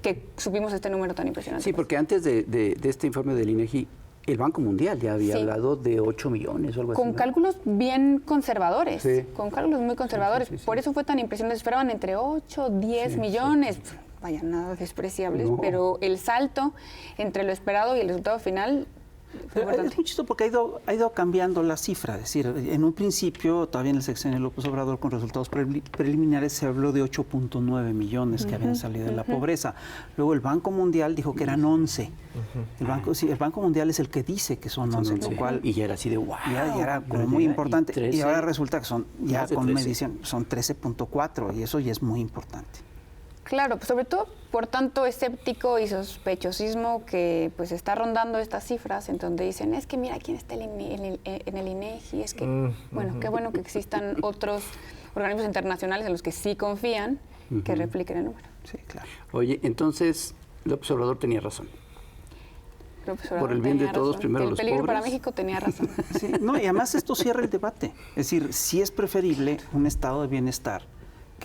que supimos este número tan impresionante. Sí, porque antes de este informe del INEGI, el Banco Mundial ya había hablado de 8 millones o algo así. Con cálculos bien conservadores, con cálculos muy conservadores. Por eso fue tan impresionante. Esperaban entre 8, 10 millones. Vaya, nada despreciables, pero el salto entre lo esperado y el resultado final... Es muy chistoso porque ha ido cambiando la cifra. Es decir, en un principio, todavía en el sexenio de López Obrador, con resultados preliminares, se habló de 8.9 millones que habían salido de la pobreza. Luego el Banco Mundial dijo que eran 11. El Banco Mundial es el que dice que son 11, lo cual... Y ya era así de wow. Ya era como muy importante. Y ahora resulta que son, ya con medición, son 13.4 y eso ya es muy importante. Claro, pues sobre todo por tanto escéptico y sospechosismo que pues está rondando estas cifras en donde dicen, es que mira quién está en el INEGI, es que, bueno, qué bueno que existan otros organismos internacionales en los que sí confían que repliquen el número. Sí, claro. Oye, entonces López Obrador tenía razón. Por el bien de todos, primero los pobres. El peligro para México tenía razón. Sí, no, y además esto cierra el debate. Es decir, sí es preferible un estado de bienestar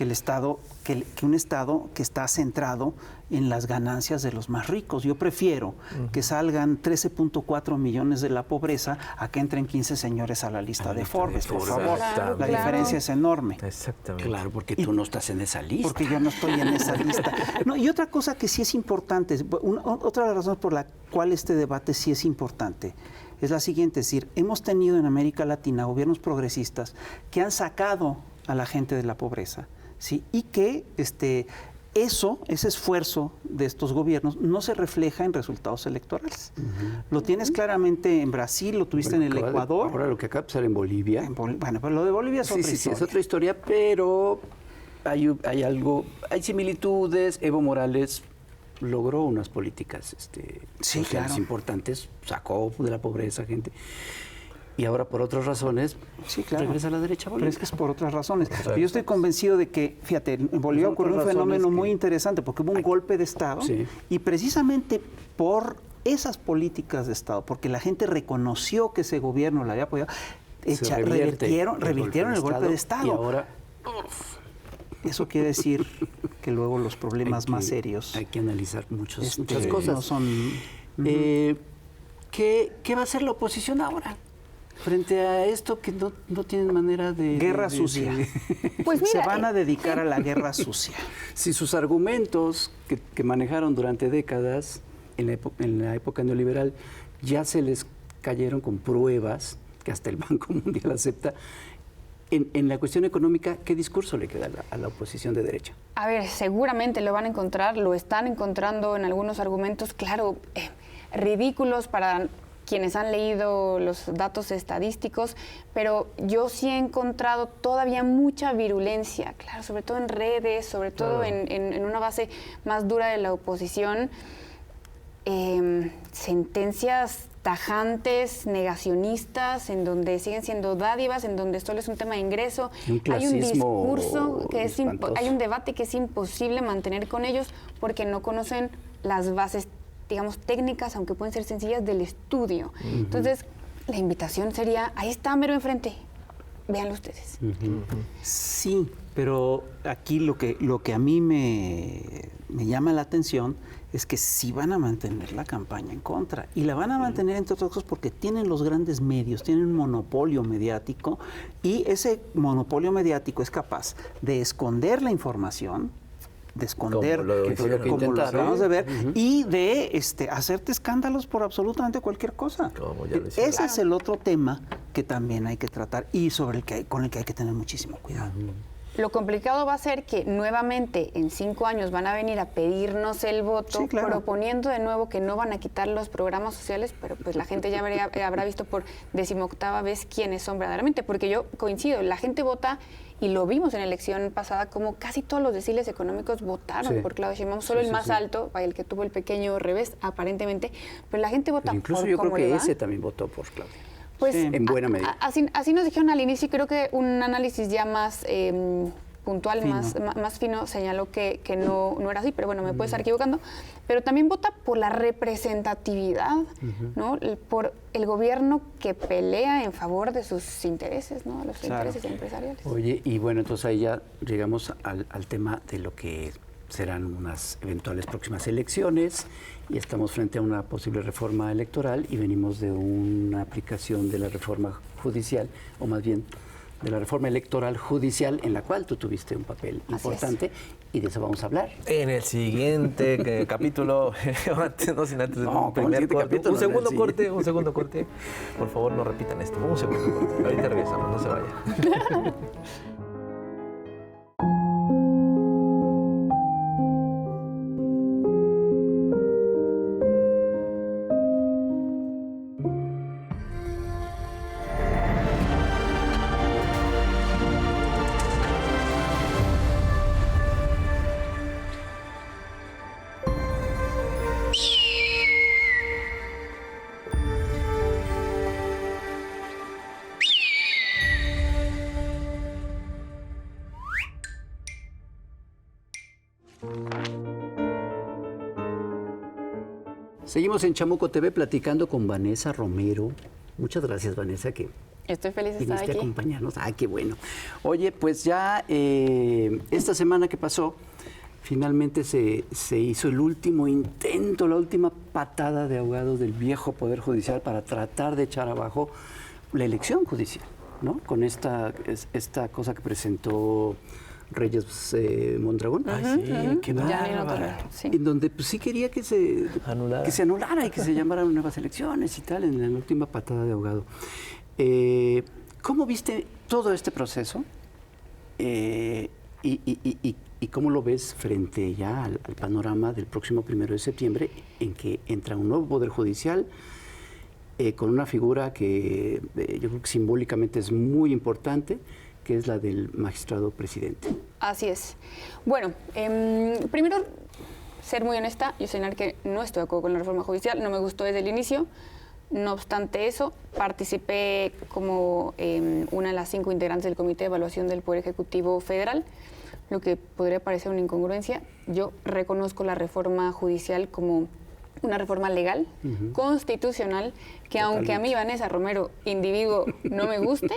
que un Estado que está centrado en las ganancias de los más ricos. Yo prefiero que salgan 13.4 millones de la pobreza a que entren 15 señores a la lista de Forbes, por favor. La diferencia es enorme. Exactamente. Claro, porque tú no estás en esa lista. Porque yo no estoy en esa lista. No, y otra cosa que sí es importante, otra de las razones por la cual este debate sí es importante, es la siguiente, es decir, hemos tenido en América Latina gobiernos progresistas que han sacado a la gente de la pobreza, ¿sí? Y que ese esfuerzo de estos gobiernos no se refleja en resultados electorales. Lo tienes claramente en Brasil, lo tuviste en el Ecuador. Ahora lo que acaba de pasar en Bolivia. Bueno, pero lo de Bolivia es otra historia. Sí, es otra historia, pero hay similitudes. Evo Morales logró unas políticas sociales importantes, sacó de la pobreza gente. Y ahora por otras razones regresa a la derecha Bolivia. Pero es que es por otras razones. Yo estoy convencido de que, fíjate, en Bolivia ocurrió un fenómeno muy interesante porque hubo un golpe de Estado y precisamente por esas políticas de Estado, porque la gente reconoció que ese gobierno la había apoyado, revirtieron el golpe de Estado. Y ahora... Eso quiere decir que luego los problemas más serios... Hay que analizar muchas cosas. No son... ¿Qué va a hacer la oposición ahora? Frente a esto que no tienen manera de... Guerra sucia. Pues mira, se van a dedicar a la guerra sucia. Si sus argumentos que manejaron durante décadas en la época neoliberal ya se les cayeron con pruebas que hasta el Banco Mundial acepta, en la cuestión económica, ¿qué discurso le queda a la oposición de derecha? A ver, seguramente lo van a encontrar, lo están encontrando en algunos argumentos, claro, ridículos para quienes han leído los datos estadísticos, pero yo sí he encontrado todavía mucha virulencia, claro, sobre todo en redes, sobre todo en una base más dura de la oposición, sentencias tajantes, negacionistas, en donde siguen siendo dádivas, en donde solo es un tema de ingreso. Hay un discurso que hay un debate que es imposible mantener con ellos porque no conocen las bases, digamos, técnicas, aunque pueden ser sencillas, del estudio. Entonces, la invitación sería, ahí está, mero enfrente, véanlo ustedes. Sí, pero aquí lo que a mí me llama la atención es que sí van a mantener la campaña en contra. Y la van a mantener, entre otras cosas, porque tienen los grandes medios, tienen un monopolio mediático, y ese monopolio mediático es capaz de esconder la información, de esconder, como lo acabamos de ver, y de hacerte escándalos por absolutamente cualquier cosa. Ese es el otro tema que también hay que tratar y con el que hay que tener muchísimo cuidado. Lo complicado va a ser que nuevamente en 5 años van a venir a pedirnos el voto, proponiendo de nuevo que no van a quitar los programas sociales, pero pues la gente ya habrá visto por 18ª vez quiénes son verdaderamente, porque yo coincido, la gente vota, y lo vimos en la elección pasada, como casi todos los deciles económicos votaron por Claudia Sheinbaum, solo el más alto, el que tuvo el pequeño revés, aparentemente, pero la gente vota incluso por yo creo que va. ese también votó por Claudia. Pues en buena medida. Así nos dijeron al inicio, y creo que un análisis ya más puntual, más fino, señaló que no era así, pero bueno, me puedo estar equivocando. Pero también vota por la representatividad, ¿no? Por el gobierno que pelea en favor de sus intereses, ¿no? Los intereses empresariales. Oye, y bueno, entonces ahí ya llegamos al tema de lo que serán unas eventuales próximas elecciones, y estamos frente a una posible reforma electoral y venimos de una aplicación de la reforma judicial, o más bien de la reforma electoral judicial, en la cual tú tuviste un papel importante, y de eso vamos a hablar. En el siguiente capítulo, no sin antes un primer corte, un segundo corte. Por favor, no repitan esto. Un segundo corte. Ahorita regresamos, no se vaya. Seguimos en Chamuco TV platicando con Vanessa Romero. Muchas gracias, Vanessa, que Estoy feliz de estar Viniste aquí. a acompañarnos. Ah, qué bueno. Oye, pues ya esta semana que pasó, finalmente se hizo el último intento, la última patada de ahogado del viejo Poder Judicial para tratar de echar abajo la elección judicial, ¿no? Con esta cosa que presentó Reyes Mondragón. Ay, sí, qué Janino bárbara. Torero, sí. En donde pues, sí quería que se Anulara. y que se llamaran nuevas elecciones y tal, en la última patada de ahogado. ¿Cómo viste todo este proceso? Y cómo lo ves frente ya al panorama del próximo 1 de septiembre, en que entra un nuevo Poder Judicial con una figura que yo creo que simbólicamente es muy importante, que es la del magistrado presidente? Así es. Bueno, primero, ser muy honesta, yo señalar que no estoy de acuerdo con la reforma judicial, no me gustó desde el inicio. No obstante eso, participé como una de las 5 integrantes del Comité de Evaluación del Poder Ejecutivo Federal, lo que podría parecer una incongruencia. Yo reconozco la reforma judicial como una reforma legal, constitucional, que aunque a mí, Vanessa Romero, individuo, no me guste,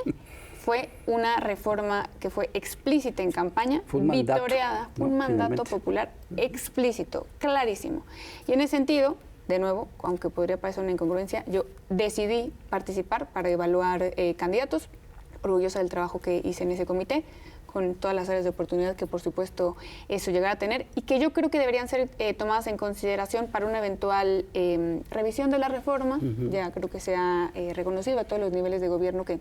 fue una reforma que fue explícita en campaña, Fue un mandato, vitoreada, ¿no? un mandato Finalmente. popular explícito, clarísimo. Y en ese sentido, de nuevo, aunque podría parecer una incongruencia, yo decidí participar para evaluar candidatos, orgullosa del trabajo que hice en ese comité, con todas las áreas de oportunidad que por supuesto eso llegara a tener y que yo creo que deberían ser tomadas en consideración para una eventual revisión de la reforma. Ya creo que se ha reconocido a todos los niveles de gobierno que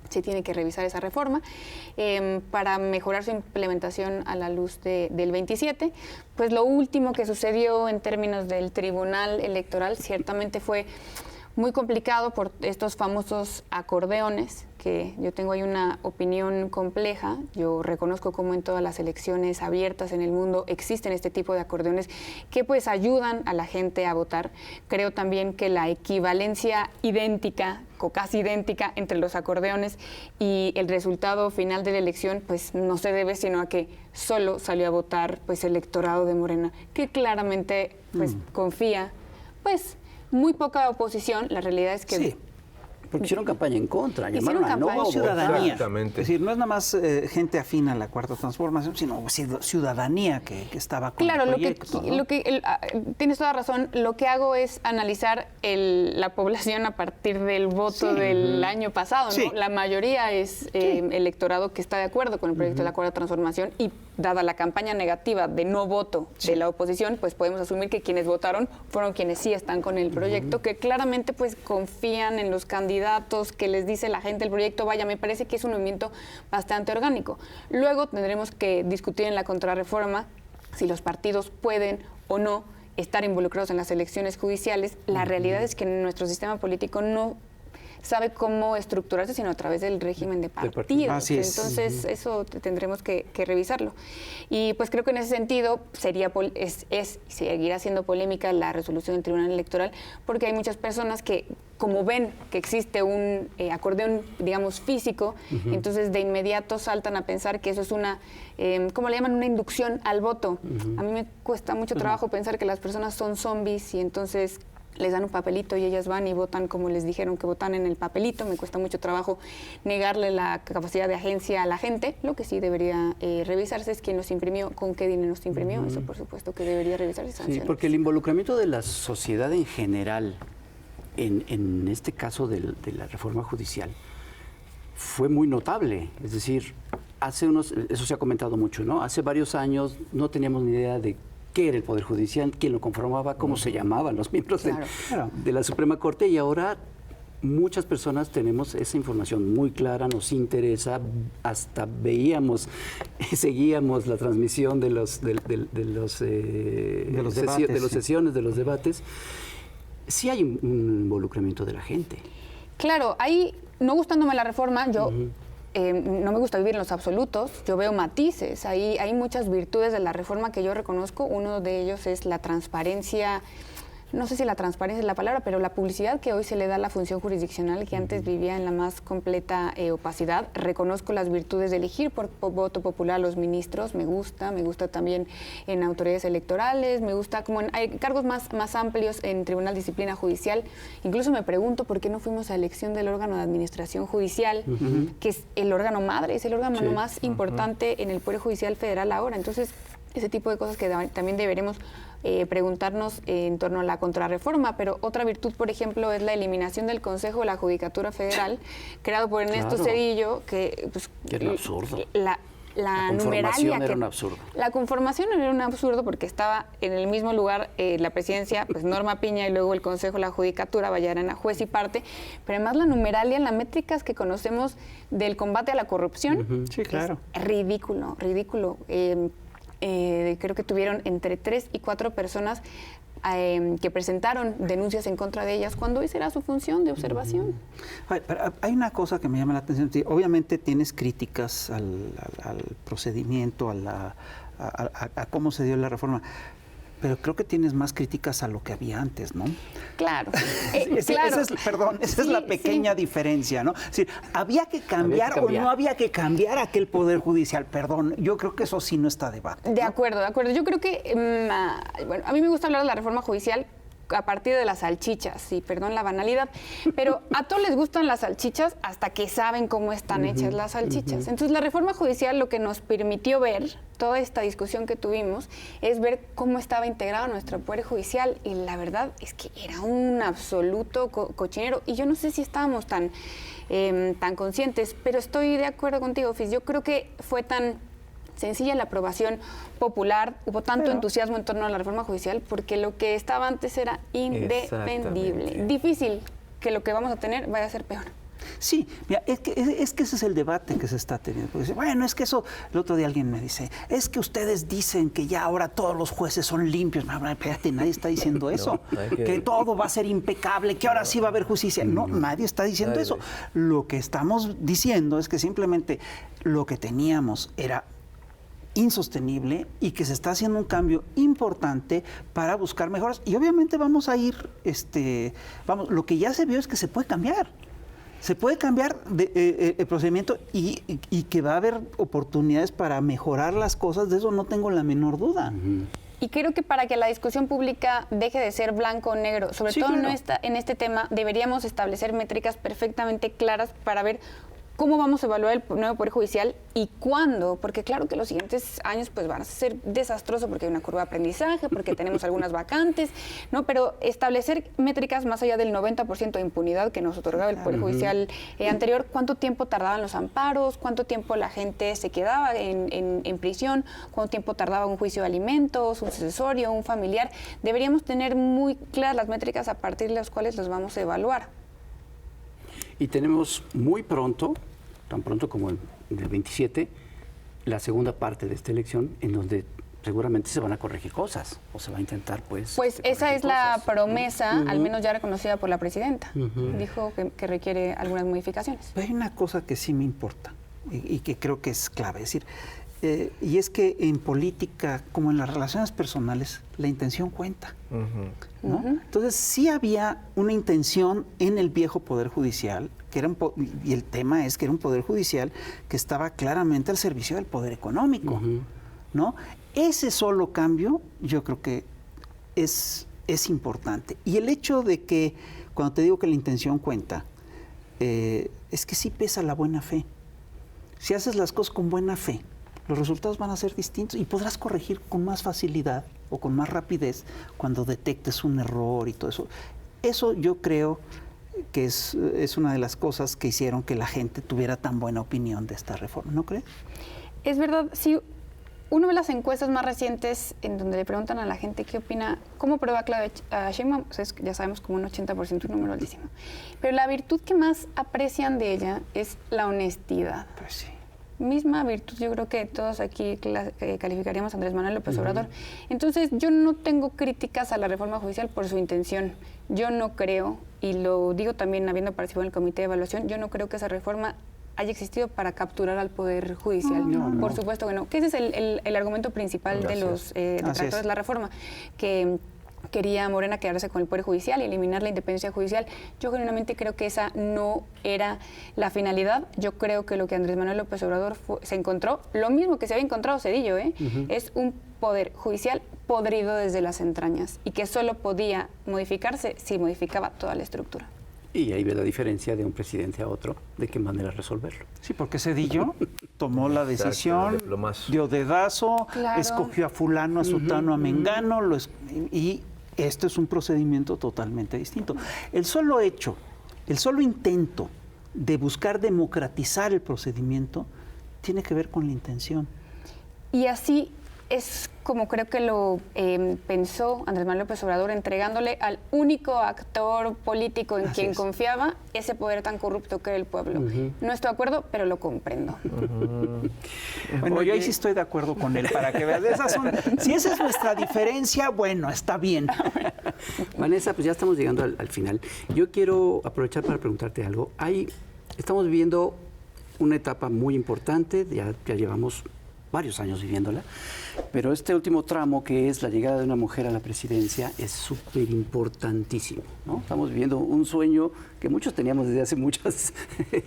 se tiene que revisar esa reforma para mejorar su implementación a la luz del 27. Pues lo último que sucedió en términos del Tribunal Electoral ciertamente fue muy complicado por estos famosos acordeones, que yo tengo ahí una opinión compleja. Yo reconozco cómo en todas las elecciones abiertas en el mundo existen este tipo de acordeones que pues ayudan a la gente a votar. Creo también que la equivalencia idéntica o casi idéntica entre los acordeones y el resultado final de la elección pues no se debe sino a que solo salió a votar pues el electorado de Morena, que claramente pues confía pues muy poca oposición. La realidad es que Sí, porque hicieron campaña en contra, Hicieron llamaron a no campaña. Ciudadanía. Exactamente. Es decir, no es nada más gente afín a la Cuarta Transformación, sino ciudadanía que estaba con claro, el lo que, proyecto, ¿no? tienes toda razón. Lo que hago es analizar la población a partir del voto del año pasado, ¿no? Sí. La mayoría es electorado que está de acuerdo con el proyecto de la Cuarta Transformación y dada la campaña negativa de no voto de la oposición, pues podemos asumir que quienes votaron fueron quienes sí están con el proyecto, que claramente pues confían en los candidatos, que les dice la gente el proyecto. Vaya, me parece que es un movimiento bastante orgánico. Luego tendremos que discutir en la contrarreforma si los partidos pueden o no estar involucrados en las elecciones judiciales. La realidad es que nuestro sistema político no sabe cómo estructurarse, sino a través del régimen de partidos. Así es. Entonces, eso tendremos que revisarlo. Y pues creo que en ese sentido seguirá siendo polémica la resolución del Tribunal Electoral, porque hay muchas personas que, como ven que existe un acordeón, digamos, físico, entonces de inmediato saltan a pensar que eso es una, ¿cómo le llaman? Una inducción al voto. A mí me cuesta mucho trabajo pensar que las personas son zombies y entonces les dan un papelito y ellas van y votan como les dijeron que votan en el papelito. Me cuesta mucho trabajo negarle la capacidad de agencia a la gente. Lo que sí debería revisarse es quién nos imprimió, con qué dinero nos imprimió. Eso, por supuesto, que debería revisarse y Sí, sancionarse. porque el involucramiento de la sociedad en general, en este caso de la reforma judicial, fue muy notable. Es decir, eso se ha comentado mucho, ¿no? Hace varios años no teníamos ni idea de qué era el Poder Judicial, quién lo conformaba, cómo se llamaban los miembros de la Suprema Corte, y ahora muchas personas tenemos esa información muy clara, nos interesa, hasta seguíamos la transmisión de las sesiones, de los debates. Sí hay un involucramiento de la gente. Claro, ahí, no gustándome la reforma, yo no me gusta vivir en los absolutos, yo veo matices, hay muchas virtudes de la reforma que yo reconozco. Uno de ellos es la transparencia no sé si la transparencia es la palabra, pero la publicidad que hoy se le da a la función jurisdiccional, que antes vivía en la más completa opacidad. Reconozco las virtudes de elegir por voto popular a los ministros, me gusta también en autoridades electorales, me gusta como hay cargos más amplios en Tribunal de Disciplina Judicial. Incluso me pregunto por qué no fuimos a elección del órgano de administración judicial, que es el órgano madre, es el órgano más importante en el Poder Judicial Federal ahora. Entonces, ese tipo de cosas que también deberemos preguntarnos en torno a la contrarreforma. Pero otra virtud, por ejemplo, es la eliminación del Consejo de la Judicatura Federal, creado por Ernesto Zedillo, que pues, era un absurdo. La numeralia era un absurdo. La conformación era un absurdo porque estaba en el mismo lugar la presidencia, pues Norma Piña, y luego el Consejo de la Judicatura, Vallarena, juez y parte, pero además la numeralia, las métricas que conocemos del combate a la corrupción, sí, claro, es ridículo. Creo que tuvieron entre 3 y 4 personas que presentaron denuncias en contra de ellas, cuando esa era su función de observación. Pero hay una cosa que me llama la atención. Obviamente tienes críticas al procedimiento, a cómo se dio la reforma, pero creo que tienes más críticas a lo que había antes, ¿no? Claro. Esa es la pequeña diferencia, ¿no? Es decir, ¿había que cambiar o no había que cambiar aquel Poder Judicial? Perdón, yo creo que eso sí no está a debate, ¿no? De acuerdo. Yo creo que, bueno, a mí me gusta hablar de la reforma judicial a partir de las salchichas, sí, perdón la banalidad, pero a todos les gustan las salchichas hasta que saben cómo están hechas las salchichas. Entonces, la reforma judicial lo que nos permitió ver, toda esta discusión que tuvimos, es ver cómo estaba integrado nuestro Poder Judicial, y la verdad es que era un absoluto cochinero, y yo no sé si estábamos tan conscientes, pero estoy de acuerdo contigo, Fis. Yo creo que fue tan sencilla la aprobación popular, hubo tanto entusiasmo en torno a la reforma judicial porque lo que estaba antes era indefendible. Difícil que lo que vamos a tener vaya a ser peor. Sí, mira, es que ese es el debate que se está teniendo. Porque dice, bueno, es que eso, el otro día alguien me dice, es que ustedes dicen que ya ahora todos los jueces son limpios. No, espérate, nadie está diciendo eso. Que todo va a ser impecable, que ahora sí va a haber justicia. No, nadie está diciendo eso. Lo que estamos diciendo es que simplemente lo que teníamos era insostenible y que se está haciendo un cambio importante para buscar mejoras. Y obviamente vamos a ir, lo que ya se vio es que se puede cambiar. Se puede cambiar el procedimiento y que va a haber oportunidades para mejorar las cosas, de eso no tengo la menor duda. Y creo que para que la discusión pública deje de ser blanco o negro, sobre todo en este tema, deberíamos establecer métricas perfectamente claras para ver cómo vamos a evaluar el nuevo Poder Judicial y cuándo, porque claro que los siguientes años pues van a ser desastrosos porque hay una curva de aprendizaje, porque tenemos algunas vacantes, ¿no? Pero establecer métricas más allá del 90% de impunidad que nos otorgaba el Poder Judicial anterior, cuánto tiempo tardaban los amparos, cuánto tiempo la gente se quedaba en prisión, cuánto tiempo tardaba un juicio de alimentos, un sucesorio, un familiar. Deberíamos tener muy claras las métricas a partir de las cuales los vamos a evaluar. Y tenemos muy pronto, tan pronto como el 27, la segunda parte de esta elección, en donde seguramente se van a corregir cosas, o se va a intentar, pues esa es la promesa, al menos ya reconocida por la presidenta. Dijo que requiere algunas modificaciones. Pero hay una cosa que sí me importa y que creo que es clave, es decir, y es que en política, como en las relaciones personales, la intención cuenta, ¿no? Entonces, sí había una intención en el viejo Poder Judicial, que era y el tema es que era un Poder Judicial que estaba claramente al servicio del poder económico, ¿no? Ese solo cambio, yo creo que es importante. Y el hecho de que, cuando te digo que la intención cuenta, es que sí pesa la buena fe. Si haces las cosas con buena fe, los resultados van a ser distintos y podrás corregir con más facilidad o con más rapidez cuando detectes un error y todo eso. Eso yo creo que es una de las cosas que hicieron que la gente tuviera tan buena opinión de esta reforma, ¿no crees? Es verdad, sí. Uno de las encuestas más recientes en donde le preguntan a la gente qué opina, cómo prueba Claudia Sheinbaum, pues es, ya sabemos, como un 80%, un número altísimo. Pero la virtud que más aprecian de ella es la honestidad. Pues sí. Misma virtud, yo creo que todos aquí calificaríamos a Andrés Manuel López Obrador. Entonces, yo no tengo críticas a la reforma judicial por su intención. Yo no creo, y lo digo también habiendo participado en el comité de evaluación, yo no creo que esa reforma haya existido para capturar al Poder Judicial. Por supuesto que no. Que ese es el argumento principal de los detractores de la reforma, que quería Morena quedarse con el Poder Judicial y eliminar la independencia judicial. Yo genuinamente creo que esa no era la finalidad. Yo creo que lo que Andrés Manuel López Obrador se encontró, lo mismo que se había encontrado Zedillo, es un Poder Judicial podrido desde las entrañas y que solo podía modificarse si modificaba toda la estructura. Y ahí ve la diferencia de un presidente a otro, de qué manera resolverlo. Sí, porque Zedillo tomó la decisión, dio dedazo, Claro. escogió a fulano, a sutano, a mengano, y esto es un procedimiento totalmente distinto. El solo intento de buscar democratizar el procedimiento tiene que ver con la intención. Y así es como creo que lo pensó Andrés Manuel López Obrador, entregándole al único actor político en quien confiaba ese poder tan corrupto que era el pueblo. No estoy de acuerdo, pero lo comprendo. Bueno, yo ahí sí estoy de acuerdo con él, para que veas. Si esa es nuestra diferencia, bueno, está bien. Vanessa, pues ya estamos llegando al final. Yo quiero aprovechar para preguntarte algo. Estamos viviendo una etapa muy importante, ya llevamos varios años viviéndola, pero este último tramo, que es la llegada de una mujer a la presidencia, es súper importantísimo, ¿no? Estamos viviendo un sueño que muchos teníamos desde hace muchos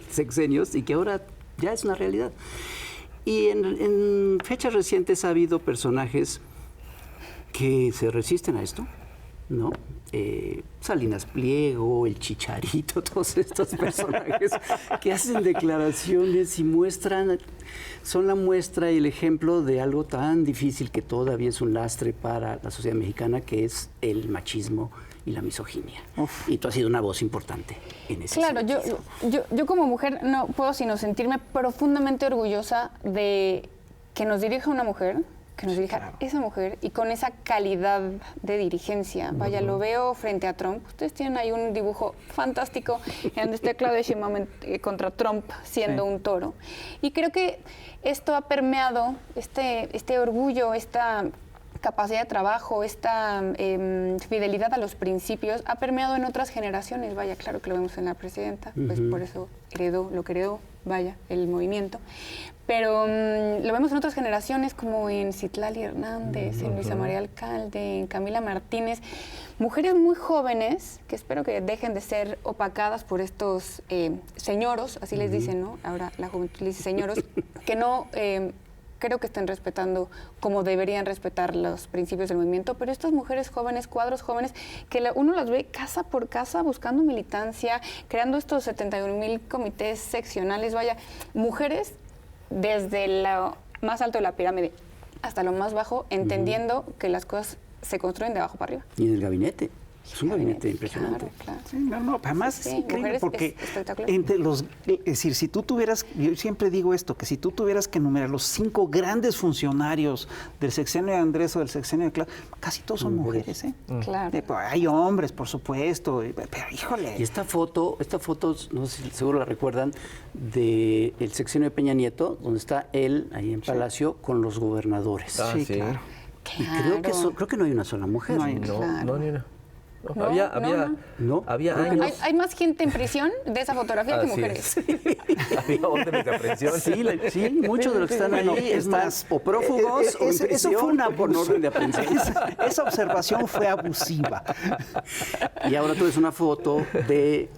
sexenios y que ahora ya es una realidad. Y en fechas recientes ha habido personajes que se resisten a esto, ¿no? Salinas Pliego, el Chicharito, todos estos personajes que hacen declaraciones y son la muestra y el ejemplo de algo tan difícil que todavía es un lastre para la sociedad mexicana, que es el machismo y la misoginia. Uf. Y tú has sido una voz importante en ese sentido. Claro, yo como mujer no puedo sino sentirme profundamente orgullosa de que nos dirija una mujer, que nos dirija esa mujer y con esa calidad de dirigencia. Vaya, lo veo frente a Trump. Ustedes tienen ahí un dibujo fantástico en donde está Claudia Sheinbaum contra Trump siendo un toro. Y creo que esto ha permeado, este orgullo, esta capacidad de trabajo, esta fidelidad a los principios, ha permeado en otras generaciones. Vaya, claro que lo vemos en la presidenta, pues por eso lo que heredó, vaya, el movimiento. Pero lo vemos en otras generaciones, como en Citlali Hernández, en Luisa María Alcalde, en Camila Martínez. Mujeres muy jóvenes, que espero que dejen de ser opacadas por estos señoros, así les dicen, ¿no? Ahora la juventud les dice señoros, que no creo que estén respetando como deberían respetar los principios del movimiento, pero estas mujeres jóvenes, cuadros jóvenes, que uno las ve casa por casa buscando militancia, creando estos 71,000 comités seccionales, vaya, mujeres desde lo más alto de la pirámide hasta lo más bajo, entendiendo que las cosas se construyen de abajo para arriba. Y en el gabinete. Es un gabinete impresionante. Claro. Sí, no, además Sí, es increíble porque espectacular. es decir, si tú tuvieras, yo siempre digo esto, que si tú tuvieras que enumerar los 5 grandes funcionarios del sexenio de Andrés o del sexenio de Claudia, casi todos son mujeres, ¿eh? Claro. Hay hombres, por supuesto, pero híjole. Y esta foto, no sé si seguro la recuerdan, del sexenio de Peña Nieto, donde está él ahí en Palacio con los gobernadores. Sí, claro. Y creo que no hay una sola mujer. No hay, Claro. Ni una. No, Había no. años. Hay más gente en prisión de esa fotografía que mujeres. Había órdenes de aprehensión. Sí, muchos de los que están ahí están o prófugos o en prisión, eso fue una por orden de aprehensión. Esa observación fue abusiva. Y ahora tú ves una foto de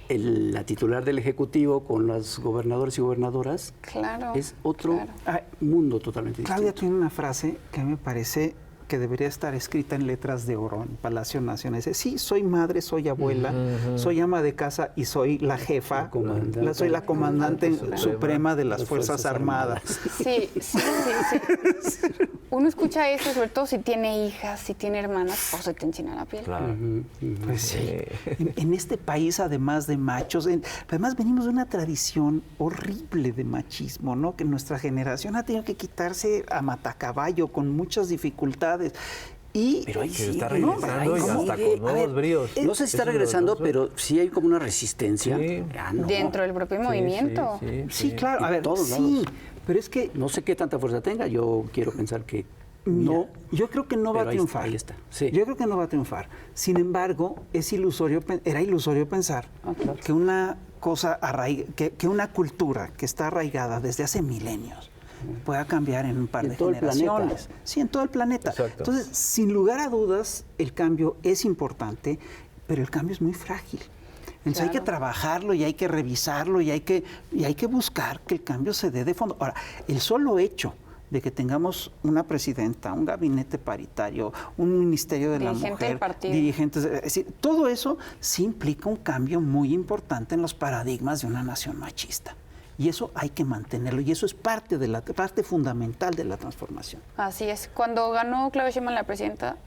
la titular del Ejecutivo con los gobernadores y gobernadoras. Claro. Es otro mundo totalmente distinto. Claudia tiene una frase que me parece que debería estar escrita en letras de oro en Palacio Nacional. Dice, sí, soy madre, soy abuela, soy ama de casa y soy la jefa, soy la comandante suprema de las Fuerzas Armadas. Sí. Uno escucha eso, sobre todo si tiene hijas, si tiene hermanas, pues se te enchina la piel. Claro. Pues sí. En este país, además de machos, además venimos de una tradición horrible de machismo, ¿no? Que nuestra generación ha tenido que quitarse a matacaballo con muchas dificultades. Pero ahí sí, está regresando y hasta con nuevos bríos. No sé si está regresando, pero sí hay como una resistencia. Sí. Dentro del propio movimiento. Sí, claro. A ver, todos sí, lados. pero es que No sé qué tanta fuerza tenga, yo quiero pensar que no. Yo creo que no va a triunfar. Ahí está. Sí. Yo creo que no va a triunfar. Sin embargo, era ilusorio pensar que una cosa que una cultura que está arraigada desde hace milenios, pueda cambiar en un par de todo el generaciones. planeta. Sí, en todo el planeta. Exacto. Entonces, sin lugar a dudas, el cambio es importante, pero el cambio es muy frágil. Entonces hay que Claro. trabajarlo y hay que revisarlo y hay que buscar que el cambio se dé de fondo. Ahora, el solo hecho de que tengamos una presidenta, un gabinete paritario, un ministerio de la Dirigente del mujer, partido. dirigentes, es decir, todo eso sí implica un cambio muy importante en los paradigmas de una nación machista. Y eso hay que mantenerlo y eso es parte fundamental de la transformación. Así es. Cuando ganó Claudia Sheinbaum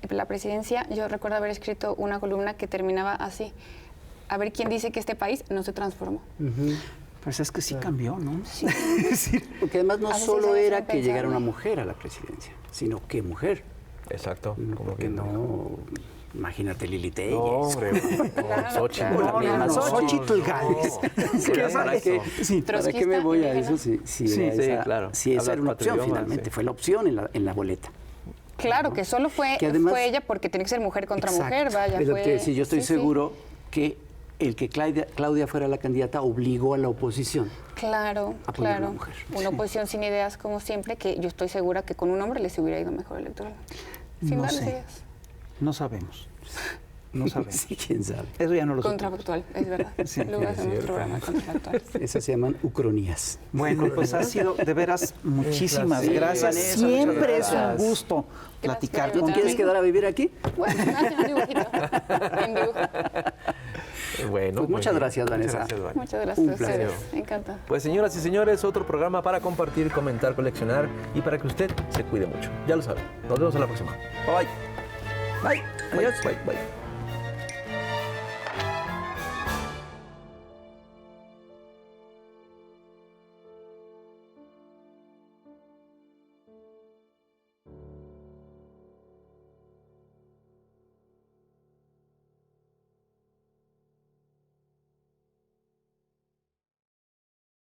la presidencia, yo recuerdo haber escrito una columna que terminaba así: a ver quién dice que este país no se transformó. Pues es que sí cambió, ¿no? Sí. Porque además no A veces solo se era hacen que llegara una pensar, ¿no? mujer a la presidencia, sino que mujer. Exacto. Como Porque que no, imagínate Lili No, Telles. hombre. Claro, Xochitl. claro. No, no, no, Xochitl no. Gálvez. Sí, ¿para qué, Sí. ¿para qué Trotskista, me voy a indígena. eso? Si Sí, era sí, esa, claro. si esa Hablas era una cuatro opción idiomas, finalmente, sí. fue la opción en la boleta. Claro, que solo fue, Que además- fue ella porque tenía que ser mujer contra Exacto. mujer, vaya. Es lo fue, que decía, yo estoy sí, sí. seguro que el que Claudia fuera la candidata obligó a la oposición. Claro, a poner claro. una mujer. Una oposición sin ideas, como siempre, que yo estoy segura que con un hombre les hubiera ido mejor electoralmente. Sin No darles sé. ideas. No sabemos. No sabemos. Sí, quién sabe. Eso ya no lo sabemos. Contrafactual, es verdad. Sí, Luego es hacemos un cierto. programa contrafactual. Esas se llaman ucronías. Bueno, pues ha sido de veras muchísimas Sí, gracias. Vanessa, Siempre muchas es un gracias. gusto platicar por ¿Tú quieres contigo. quedar a vivir aquí? Bueno, un dibujito. Un dibujo. Bueno, Pues muy muchas bien. gracias, Vanessa. Muchas gracias, Vanessa. Muchas gracias Un a ustedes. placer. Me encanta. Pues señoras y señores, otro programa para compartir, comentar, coleccionar y para que usted se cuide mucho. Ya lo sabe. Nos vemos en la próxima. Bye bye. Bye. Adiós. Bye bye.